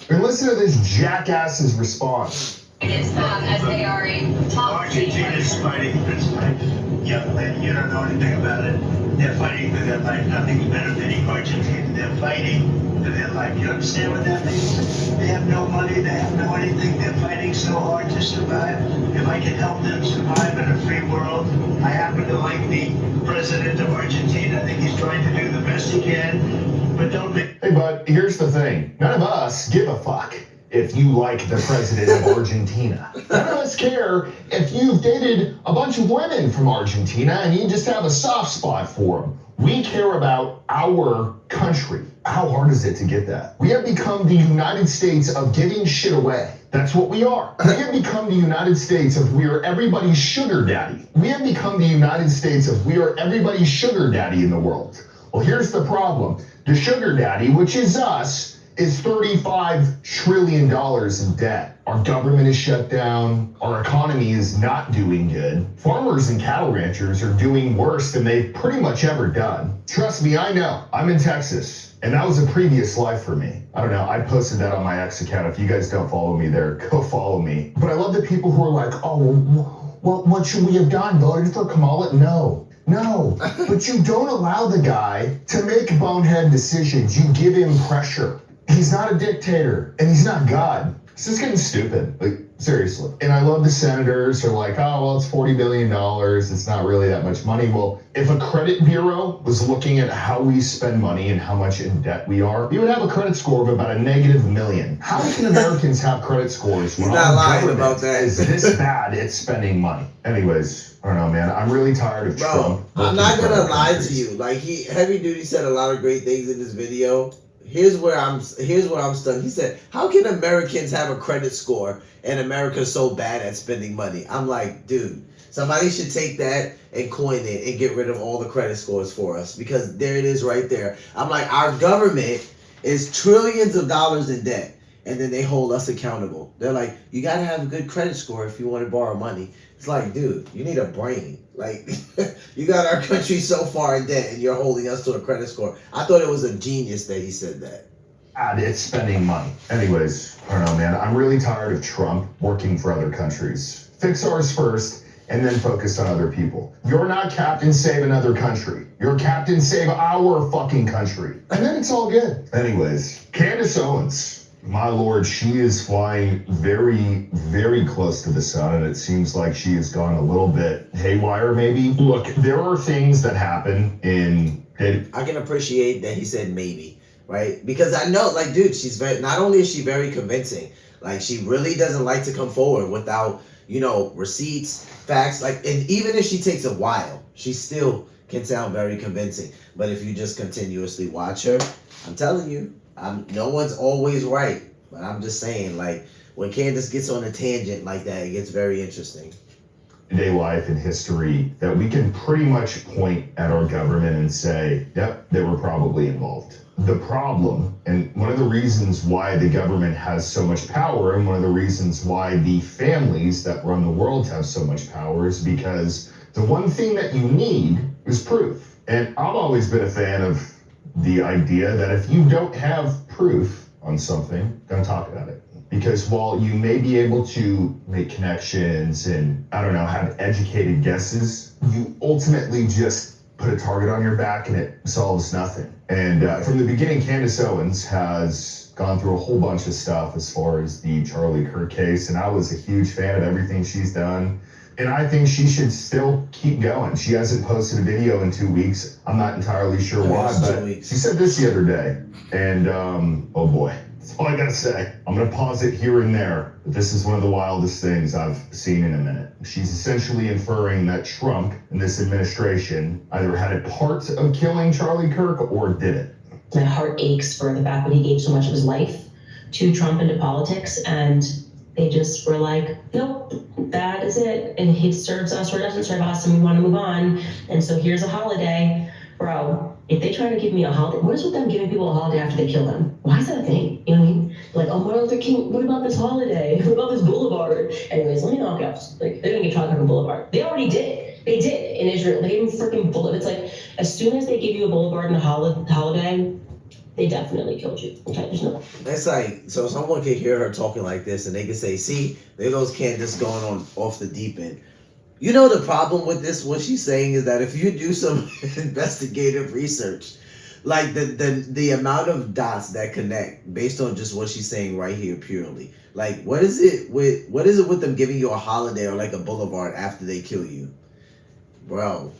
And listen to this jackass's response. as they are a top team. Argentina's fighting. It's like, young lady, you don't know anything about it. They're fighting for their life. Nothing's benefiting Argentina. They're fighting for their life. You understand what that means? They have no money. They have no anything. They're fighting so hard to survive. If I can help them survive in a free world, I happen to like the president of Argentina. I think he's trying to do the best he can. But don't make... Hey, bud, here's the thing. None of us give a fuck if you like the president of Argentina. None of us care if you've dated a bunch of women from Argentina and you just have a soft spot for them. We care about our country. How hard is it to get that? We have become the United States of giving shit away. That's what we are. We have become the United States of we are everybody's sugar daddy. We have become the United States of we are everybody's sugar daddy in the world. Well, here's the problem. The sugar daddy, which is us, is $35 trillion in debt. Our government is shut down. Our economy is not doing good. Farmers and cattle ranchers are doing worse than they've pretty much ever done. Trust me, I know. I'm in Texas, and that was a previous life for me. I don't know, I posted that on my X account. If you guys don't follow me there, go follow me. But I love the people who are like, oh, well, what should we have done? Voted for Kamala? No, but you don't allow the guy to make bonehead decisions. You give him pressure. He's not a dictator, and he's not God. This is getting stupid, like, seriously. And I love the senators are like, oh, well, it's $40 billion. It's not really that much money. Well, if a credit bureau was looking at how we spend money and how much in debt we are, we would have a credit score of about a -1,000,000. How can Americans have credit scores when not our lying government about that. is this bad at spending money? Anyways, I don't know, man. I'm really tired of Trump. I'm not gonna lie to you. Like Heavy Duty said a lot of great things in this video. Here's where I'm stunned. He said, "How can Americans have a credit score and America's so bad at spending money?" I'm like, dude, somebody should take that and coin it and get rid of all the credit scores for us, because there it is right there. I'm like, our government is trillions of dollars in debt, and then they hold us accountable. They're like, you gotta have a good credit score if you want to borrow money. It's like, dude, you need a brain. Like, you got our country so far in debt and you're holding us to a credit score. I thought it was a genius that he said that. It's spending money. Anyways, I don't know, man. I'm really tired of Trump working for other countries. Fix ours first and then focus on other people. You're not Captain Save another country. You're Captain Save our fucking country. And then it's all good. Anyways, Candace Owens. My lord, she is flying very, very close to the sun, and it seems like she has gone a little bit haywire, maybe. Look, there are things that happen in... I can appreciate that he said maybe, right? Because I know, like, dude, not only is she very convincing, like, she really doesn't like to come forward without, receipts, facts, like, and even if she takes a while, she still can sound very convincing. But if you just continuously watch her, I'm telling you, no one's always right, but I'm just saying, like, when Candace gets on a tangent like that, it gets very interesting. Day life and history that we can pretty much point at our government and say, yep, they were probably involved. The problem, and one of the reasons why the government has so much power, and one of the reasons why the families that run the world have so much power, is because the one thing that you need is proof. And I've always been a fan of the idea that if you don't have proof on something, don't talk about it. Because while you may be able to make connections and, I don't know, have educated guesses, you ultimately just put a target on your back and it solves nothing. And from the beginning, Candace Owens has gone through a whole bunch of stuff as far as the Charlie Kirk case, and I was a huge fan of everything she's done. And I think she should still keep going. She hasn't posted a video in 2 weeks. I'm not entirely sure why, but she said this the other day. And, oh boy, that's all I gotta say. I'm gonna pause it here and there, but this is one of the wildest things I've seen in a minute. She's essentially inferring that Trump and this administration either had a part of killing Charlie Kirk or did it. My heart aches for the fact that he gave so much of his life to Trump and to politics, and they just were like, nope, that is it. And he serves us or doesn't serve us, and we want to move on. And so here's a holiday. Bro, if they try to give me a holiday, what is with them giving people a holiday after they kill them? Why is that a thing? You know what I mean? Like, oh, Martin Luther King, what about this holiday? What about this boulevard? Anyways, let me knock out. Like, they're going to get Charlie Kirk Boulevard. They already did. They did in Israel. They gave him freaking boulevard. It's like, as soon as they give you a boulevard and a holiday, they definitely killed you. Okay, there's no. It's like, so someone could hear her talking like this and they could say, see, there goes Candace going on off the deep end. You know, the problem with this, what she's saying is that if you do some investigative research, like the amount of dots that connect based on just what she's saying right here purely, like what is it with them giving you a holiday or like a boulevard after they kill you? Bro,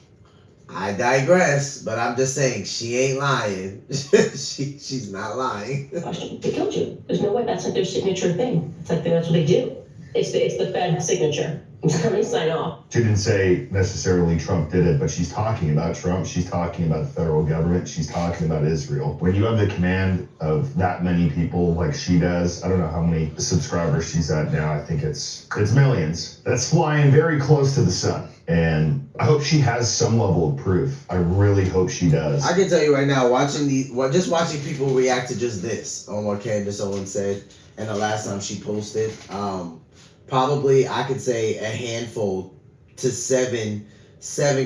I digress, but I'm just saying she ain't lying. She's not lying. They killed you. There's no way. That's like their signature thing. It's like that's what they do. It's the Fed signature. Somebody sign off. She didn't say necessarily Trump did it, but she's talking about Trump. She's talking about the federal government. She's talking about Israel. When you have the command of that many people like she does, I don't know how many subscribers she's at now. I think it's millions. That's flying very close to the sun. And I hope she has some level of proof. I really hope she does. I can tell you right now, watching people react to just this on what Candace Owens said and the last time she posted, probably I could say a handful to seven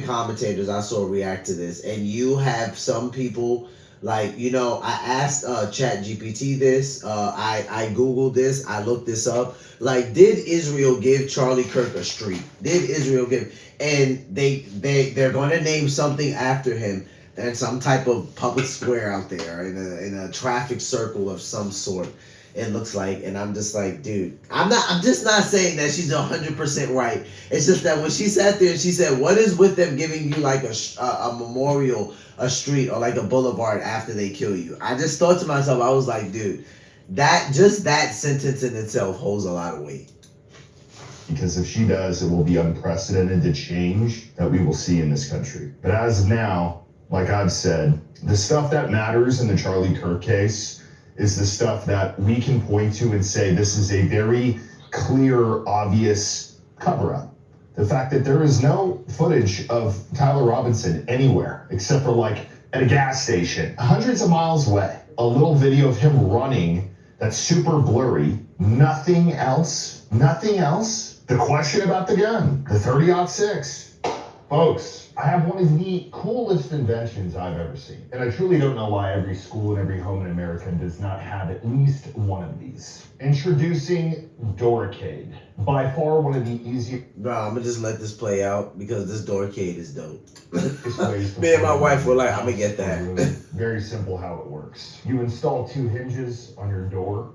commentators I saw react to this. And you have some people like, you know, I asked ChatGPT this, I Googled this, I looked this up. Like, did Israel give Charlie Kirk a street? Did Israel give, and they're going to name something after him and some type of public square out there in a traffic circle of some sort. It looks like, and I'm just like, dude, I'm just not saying that she's 100% right. It's just that when she sat there and she said, what is with them giving you like a memorial, a street, or like a boulevard after they kill you? I just thought to myself, I was like, dude, that sentence in itself holds a lot of weight. Because if she does, it will be unprecedented the change that we will see in this country. But as of now, like I've said, the stuff that matters in the Charlie Kirk case is the stuff that we can point to and say this is a very clear, obvious cover-up. The fact that there is no footage of Tyler Robinson anywhere except for like at a gas station, hundreds of miles away. A little video of him running that's super blurry. Nothing else. Nothing else. The question about the gun, the 30-06. Folks, I have one of the coolest inventions I've ever seen. And I truly don't know why every school and every home in America does not have at least one of these. Introducing Doorcade. By far one of the easiest. Bro, I'm gonna just let this play out because this Doorcade is dope. Me and my wife were like, I'm gonna get that. Very simple how it works. You install 2 hinges on your door.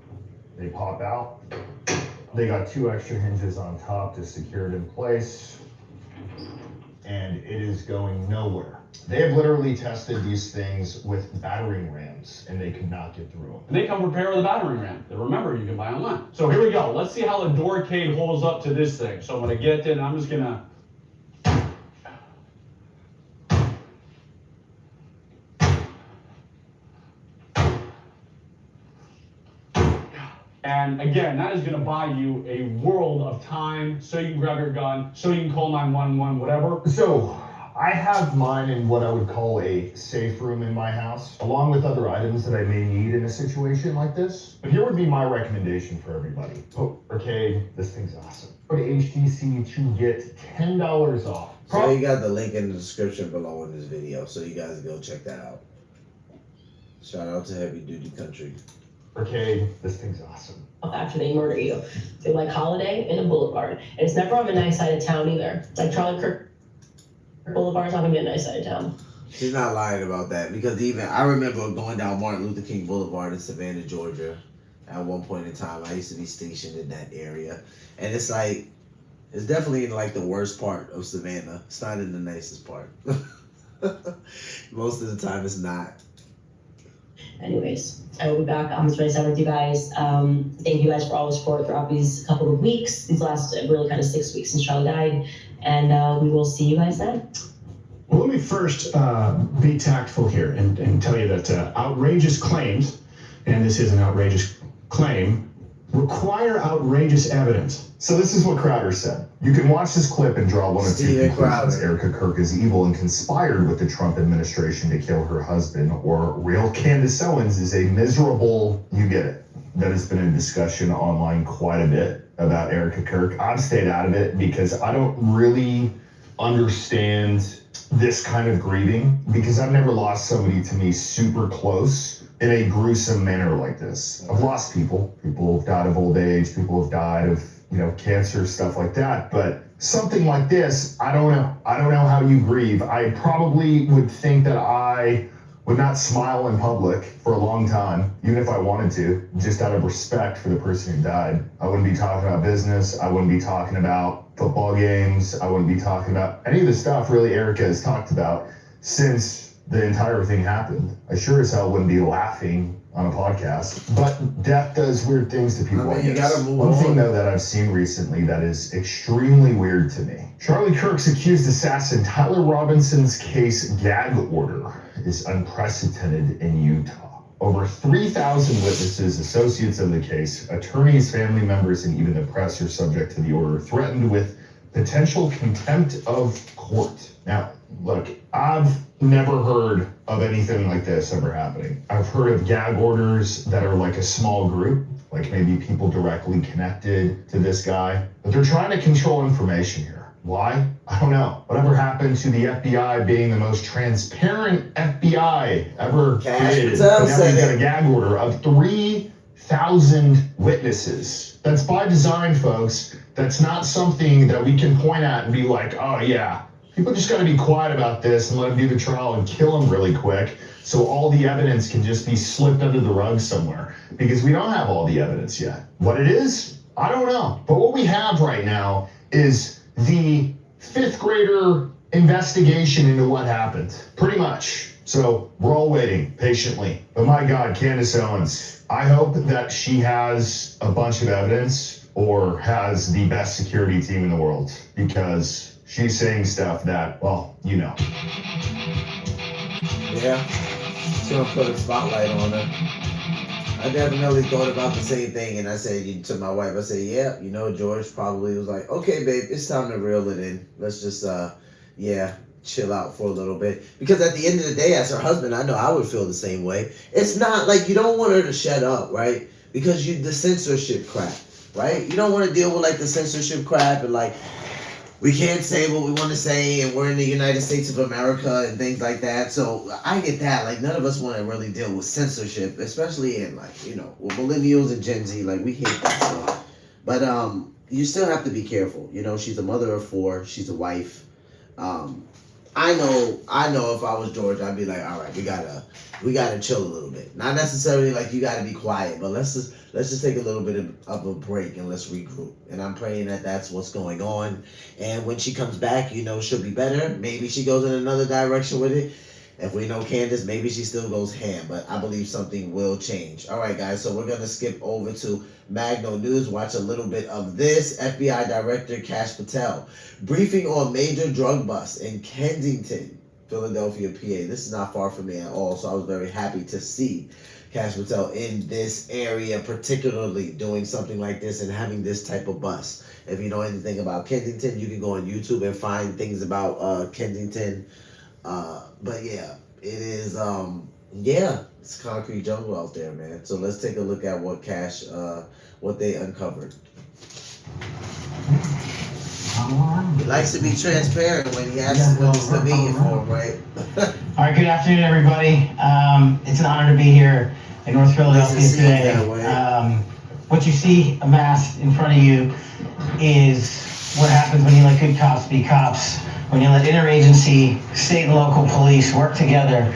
They pop out. They got 2 extra hinges on top to secure it in place. And it is going nowhere. They have literally tested these things with battering rams, and they could not get through them. And they come prepared with a battering ram that, remember, you can buy online. So here we go. Let's see how the Doorcade holds up to this thing. So I'm gonna get in, I'm just gonna. And again, that is gonna buy you a world of time so you can grab your gun, so you can call 911, whatever. So I have mine in what I would call a safe room in my house, along with other items that I may need in a situation like this. But here would be my recommendation for everybody. Oh, Arcade, this thing's awesome. Go to HTC to get $10 off. So you got the link in the description below in this video, so you guys go check that out. Shout out to Heavy Duty Country. Arcade, this thing's awesome. After they murder you, they're like Holiday in a boulevard, and it's never on a nice side of town either. Like Charlie Kirk Boulevard's not gonna be a nice side of town. She's not lying about that because even I remember going down Martin Luther King Boulevard in Savannah, Georgia. At one point in time, I used to be stationed in that area, and it's like it's definitely in like the worst part of Savannah. It's not in the nicest part. Most of the time, it's not. Anyways, I will be back on this 27th with you guys. Thank you guys for all the support throughout these couple of weeks, these last really kind of 6 weeks since Charlie died, and we will see you guys then. Well, let me first be tactful here and tell you that outrageous claims, and this is an outrageous claim, require outrageous evidence. So this is what Crowder said. You can watch this clip and draw one of 2 conclusions. Erica Kirk is evil and conspired with the Trump administration to kill her husband, or real Candace Owens is a miserable, you get it. That has been in discussion online quite a bit about Erica Kirk. I've stayed out of it because I don't really understand this kind of grieving because I've never lost somebody to me super close in a gruesome manner like this. I've lost people. People have died of old age. People have died of, cancer, stuff like that. But something like this, I don't know. I don't know how you grieve. I probably would think that I would not smile in public for a long time, even if I wanted to, just out of respect for the person who died. I wouldn't be talking about business. I wouldn't be talking about football games. I wouldn't be talking about any of the stuff really Erica has talked about since the entire thing happened. I sure as hell wouldn't be laughing on a podcast. But death does weird things to people. I mean, you gotta move One on. thing though that I've seen recently that is extremely weird to me. Charlie Kirk's accused assassin Tyler Robinson's case gag order is unprecedented in Utah. Over 3,000 witnesses, associates of the case, attorneys, family members, and even the press are subject to the order, threatened with potential contempt of court. Now, look, I've never heard of anything like this ever happening. I've heard of gag orders that are like a small group, like maybe people directly connected to this guy, but they're trying to control information here. Why? I don't know. Whatever happened to the FBI being the most transparent FBI ever created? But now we've got a gag order of 3,000 witnesses. That's by design, folks. That's not something that we can point at and be like, oh yeah, people just got to be quiet about this and let them do the trial and kill them really quick so all the evidence can just be slipped under the rug somewhere, because we don't have all the evidence yet. What it is, I don't know. But what we have right now is the fifth grader investigation into what happened, pretty much. So we're all waiting patiently. But my God, Candace Owens, I hope that she has a bunch of evidence or has the best security team in the world, because she's saying stuff that, well, you know. Yeah, it's gonna put a spotlight on her. I definitely thought about the same thing, and I said to my wife, I said, yeah, George probably was like, okay, babe, it's time to reel it in. Let's just, chill out for a little bit. Because at the end of the day, as her husband, I know I would feel the same way. It's not like you don't want her to shut up, right? Because the censorship crap, right? You don't want to deal with like the censorship crap and like, we can't say what we want to say, and we're in the United States of America and things like that. So I get that. Like, none of us want to really deal with censorship, especially in like, with millennials and Gen Z. Like, we hate that stuff. But you still have to be careful. She's a mother of 4. She's a wife. I know if I was George, I'd be like, all right, we gotta chill a little bit. Not necessarily like you gotta be quiet, but let's just take a little bit of a break and let's regroup. And I'm praying that that's what's going on. And when she comes back, she'll be better. Maybe she goes in another direction with it. If we know Candace, maybe she still goes ham, but I believe something will change. All right, guys, so we're going to skip over to Magno News, watch a little bit of this. FBI Director Kash Patel briefing on major drug bust in Kensington, Philadelphia, PA. This is not far from me at all, so I was very happy to see Kash Patel in this area, particularly doing something like this and having this type of bust. If you know anything about Kensington, you can go on YouTube and find things about Kensington. But yeah, it is, it's concrete jungle out there, man. So let's take a look at what Kash, what they uncovered. He likes to be transparent when he asks when it's convenient for him, right? All right, good afternoon, everybody. It's an honor to be here in North Philadelphia today. What you see amassed in front of you is what happens when you let good cops be cops, when you let interagency, state and local police work together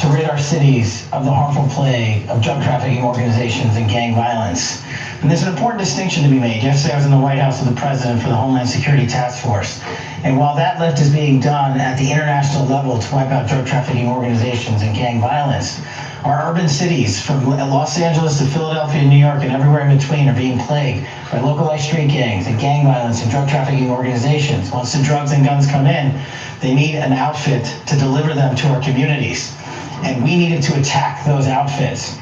to rid our cities of the harmful plague of drug trafficking organizations and gang violence. And there's an important distinction to be made. Yesterday I was in the White House with the President for the Homeland Security Task Force. And while that lift is being done at the international level to wipe out drug trafficking organizations and gang violence, our urban cities from Los Angeles to Philadelphia to New York and everywhere in between are being plagued by localized street gangs and gang violence and drug trafficking organizations. Once the drugs and guns come in, they need an outfit to deliver them to our communities. And we needed to attack those outfits.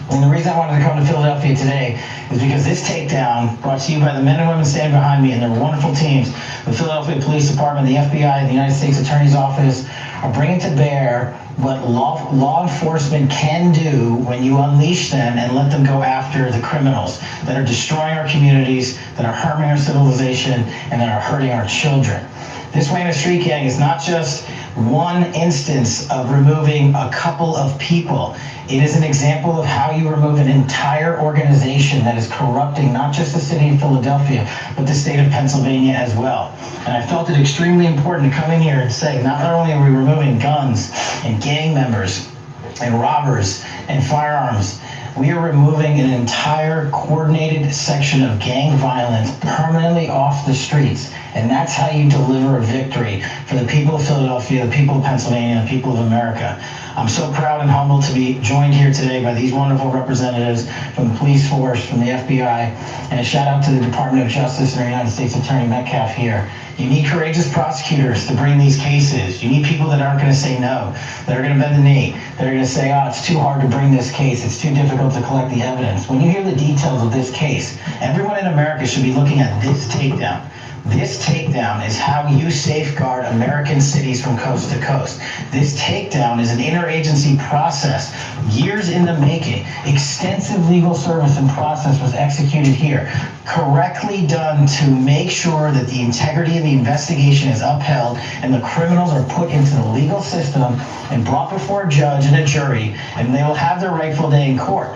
And the reason I wanted to come to Philadelphia today is because this takedown, brought to you by the men and women standing behind me and their wonderful teams, the Philadelphia Police Department, the FBI, the United States Attorney's Office, are bringing to bear what law enforcement can do when you unleash them and let them go after the criminals that are destroying our communities, that are harming our civilization, and that are hurting our children. This Wayne Street Gang is not just one instance of removing a couple of people. It is an example of how you remove an entire organization that is corrupting not just the city of Philadelphia, but the state of Pennsylvania as well. And I felt it extremely important to come in here and say, not only are we removing guns and gang members and robbers and firearms, we are removing an entire coordinated section of gang violence permanently off the streets. And that's how you deliver a victory for the people of Philadelphia, the people of Pennsylvania, and the people of America. I'm so proud and humbled to be joined here today by these wonderful representatives from the police force, from the FBI, and a shout out to the Department of Justice and our United States Attorney Metcalf here. You need courageous prosecutors to bring these cases. You need people that aren't going to say no, that are going to bend the knee, that are going to say, oh, it's too hard to bring this case, it's too difficult to collect the evidence. When you hear the details of this case, everyone in America should be looking at this takedown. This takedown is how you safeguard American cities from coast to coast. This takedown is an interagency process, years in the making. Extensive legal service and process was executed here, correctly done to make sure that the integrity of the investigation is upheld and the criminals are put into the legal system and brought before a judge and a jury, and they will have their rightful day in court.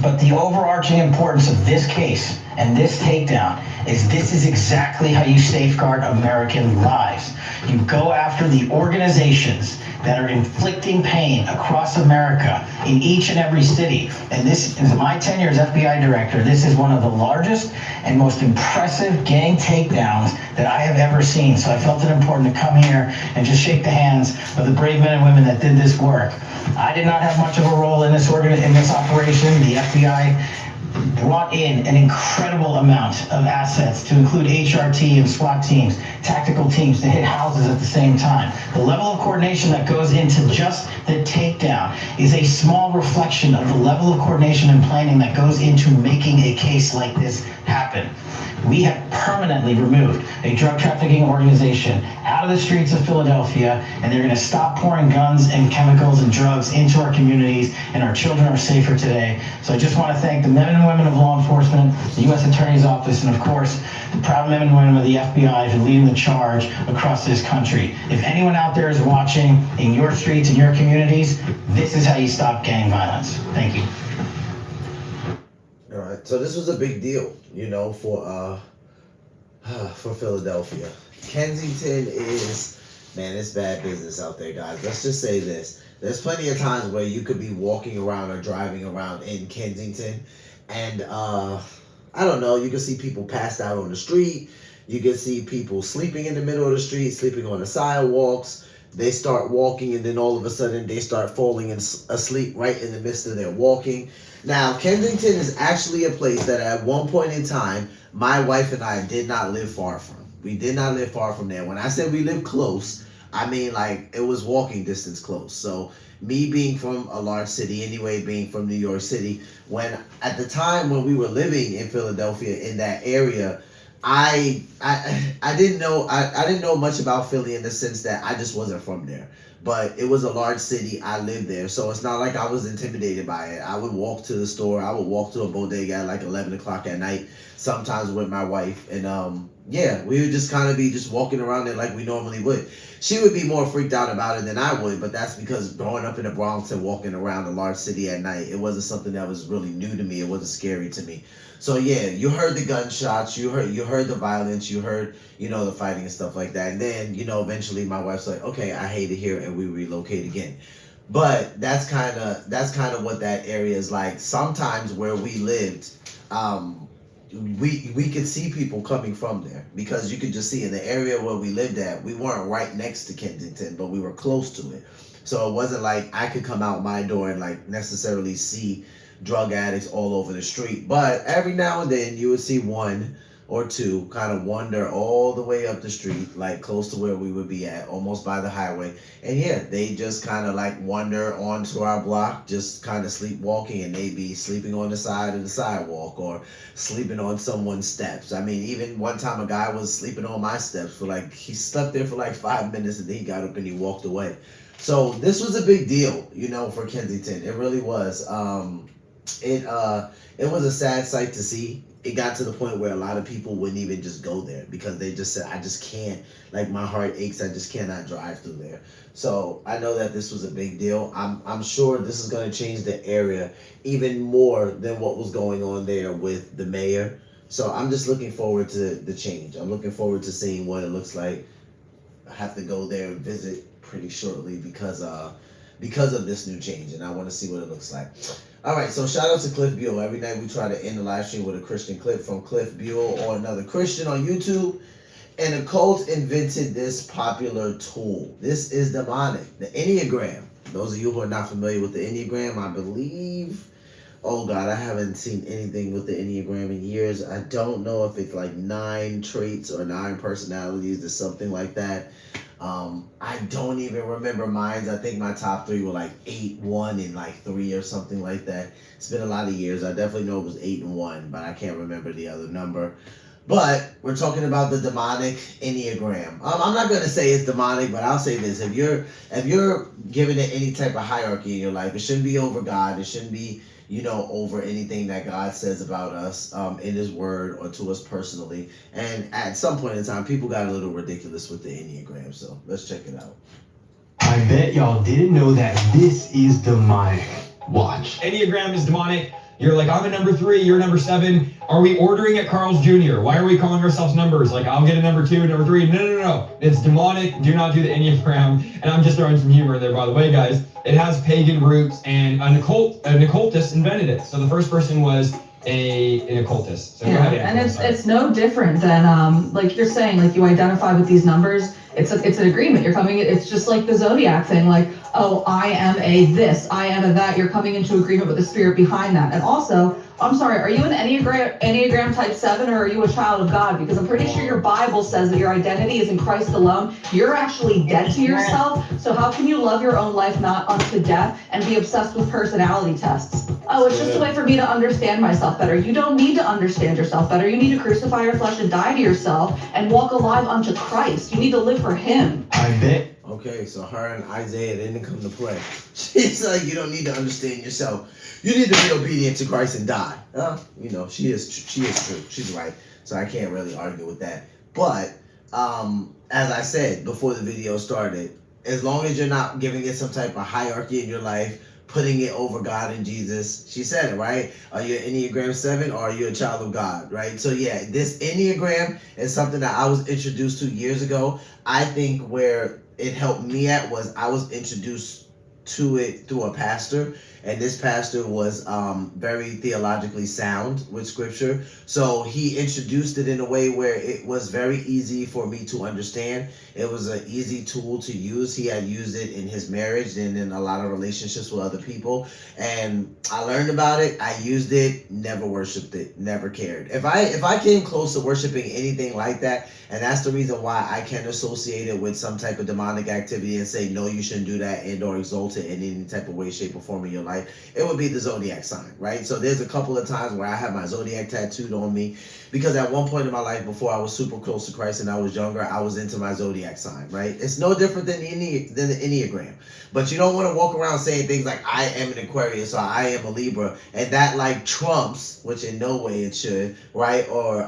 But the overarching importance of this case and this takedown is this is exactly how you safeguard American lives. You go after the organizations that are inflicting pain across America in each and every city. And this is my tenure as FBI director. This is one of the largest and most impressive gang takedowns that I have ever seen. So I felt it important to come here and just shake the hands of the brave men and women that did this work. I did not have much of a role in this operation. The FBI brought in an incredible amount of assets to include HRT and SWAT teams, tactical teams to hit houses at the same time. The level of coordination that goes into just the takedown is a small reflection of the level of coordination and planning that goes into making a case like this happen. We have permanently removed a drug trafficking organization out of the streets of Philadelphia, and they're going to stop pouring guns and chemicals and drugs into our communities, and our children are safer today. So I just want to thank the men and women of law enforcement, the U.S. Attorney's Office, and of course, the proud men and women of the FBI for leading the charge across this country. If anyone out there is watching in your streets, in your communities, this is how you stop gang violence. Thank you. All right, so this was a big deal, you know, for Philadelphia. Kensington is, man, it's bad business out there, guys. Let's just say this. There's plenty of times where you could be walking around or driving around in Kensington, and I don't know, you can see people passed out on the street. You can see people sleeping in the middle of the street, sleeping on the sidewalks. They start walking, and then all of a sudden they start falling asleep right in the midst of their walking. Now, Kensington is actually a place that at one point in time, my wife and I did not live far from. We did not live far from there. When I said we lived close, I mean like it was walking distance close. So me being from a large city anyway, being from New York City, when at the time when we were living in Philadelphia in that area, I didn't know much about Philly in the sense that I just wasn't from there. But it was a large city. I lived there. So it's not like I was intimidated by it. I would walk to the store. I would walk to a bodega at like 11 o'clock at night, sometimes with my wife. And yeah, we would just kind of be just walking around there like we normally would. She would be more freaked out about it than I would, but that's because growing up in the Bronx and walking around a large city at night, it wasn't something that was really new to me. It wasn't scary to me. So yeah, you heard the gunshots, you heard the violence, you heard, you know, the fighting and stuff like that. And then, you know, eventually my wife's like, okay, I hate it here, and we relocate again. But that's kind of what that area is like. Sometimes where we lived, we could see people coming from there, because you could just see in the area where we lived at, we weren't right next to Kensington, but we were close to it. So it wasn't like I could come out my door and like necessarily see drug addicts all over the street. But every now and then you would see one or two kind of wander all the way up the street, like close to where we would be at, almost by the highway. And yeah, they just kind of like wander onto our block, just kind of sleepwalking, and they'd be sleeping on the side of the sidewalk or sleeping on someone's steps. I mean, even one time a guy was sleeping on my steps for like, he slept there for like 5 minutes, and then he got up and he walked away. So this was a big deal, you know, for Kensington. It really was. It was a sad sight to see. It got to the point where a lot of people wouldn't even just go there because they just said, I just can't, like my heart aches, I just cannot drive through there. So I know that this was a big deal. I'm sure this is going to change the area even more than what was going on there with the mayor. So I'm just looking forward to the change. I'm looking forward to seeing what it looks like. I have to go there and visit pretty shortly because of this new change, and I want to see what it looks like. All right, so shout out to Cliff Buell. Every night we try to end the live stream with a Christian clip from Cliff Buell or another Christian on YouTube. And a cult invented this popular tool. This is demonic. The Enneagram. Those of you who are not familiar with the Enneagram, I believe, oh God, I haven't seen anything with the Enneagram in years. I don't know if it's like 9 traits or 9 personalities or something like that. I don't even remember mine. I think my top 3 were like 8, 1, and like 3 or something like that. It's been a lot of years. I definitely know it was 8 and 1, but I can't remember the other number. But we're talking about the demonic Enneagram. I'm not gonna say it's demonic, but I'll say this: if you're giving it any type of hierarchy in your life, it shouldn't be over God. It shouldn't be, you know, over anything that God says about us in His Word or to us personally. And at some point in time, people got a little ridiculous with the Enneagram. So let's check it out. I bet y'all didn't know that this is demonic. Watch. Enneagram is demonic. You're like, I'm a number 3, you're number 7. Are we ordering at Carl's Jr.? Why are we calling ourselves numbers? Like, I'll get a number 2, number 3. No. It's demonic. Do not do the Enneagram. And I'm just throwing some humor in there, by the way, guys. It has pagan roots, and an occultist invented it. So the first person was an occultist. So yeah, and it's no different than like you're saying, like you identify with these numbers. It's an agreement. You're coming. It's just like the zodiac thing. Like, oh, I am a this, I am a that. You're coming into agreement with the spirit behind that. And also, I'm sorry, are you an Enneagram type 7, or are you a child of God? Because I'm pretty sure your Bible says that your identity is in Christ alone. You're actually dead to yourself. So how can you love your own life not unto death and be obsessed with personality tests? Oh, it's just a way for me to understand myself better. You don't need to understand yourself better. You need to crucify your flesh and die to yourself and walk alive unto Christ. You need to live for Him. I bet. Okay, so her and Isaiah didn't come to play. She's like, you don't need to understand yourself. You need to be obedient to Christ and die. You know, she is true. She's right. So I can't really argue with that. But as I said before the video started, as long as you're not giving it some type of hierarchy in your life, putting it over God and Jesus, she said it, right? Are you an Enneagram 7 or are you a child of God, right? So yeah, this Enneagram is something that I was introduced to years ago. I think where it helped me at was I was introduced to it through a pastor, and this pastor was very theologically sound with scripture. So he introduced it in a way where it was very easy for me to understand. It was an easy tool to use. He had used it in his marriage and in a lot of relationships with other people. And I learned about it. I used it, never worshiped it, never cared. If I came close to worshiping anything like that, and that's the reason why I can associate it with some type of demonic activity and say, no, you shouldn't do that, and or exalt it in any type of way, shape, or form in your life, it would be the zodiac sign, right? So there's a couple of times where I have my zodiac tattooed on me because at one point in my life, before I was super close to Christ and I was younger, I was into my zodiac sign, right? It's no different than the Enneagram. But you don't want to walk around saying things like, I am an Aquarius or I am a Libra, and that like trumps, which in no way it should, right? Or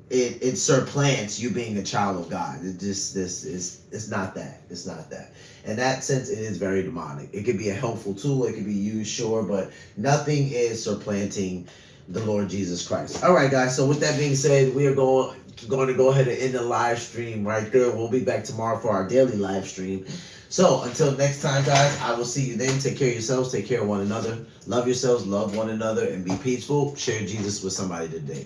it supplants you being a child of God. It just, it's not that. It's not that. In that sense, it is very demonic. It could be a helpful tool. It could be used, sure, but nothing is supplanting the Lord Jesus Christ. All right, guys. So with that being said, we are going to go ahead and end the live stream right there. We'll be back tomorrow for our daily live stream. So until next time, guys, I will see you then. Take care of yourselves. Take care of one another. Love yourselves. Love one another. And be peaceful. Share Jesus with somebody today.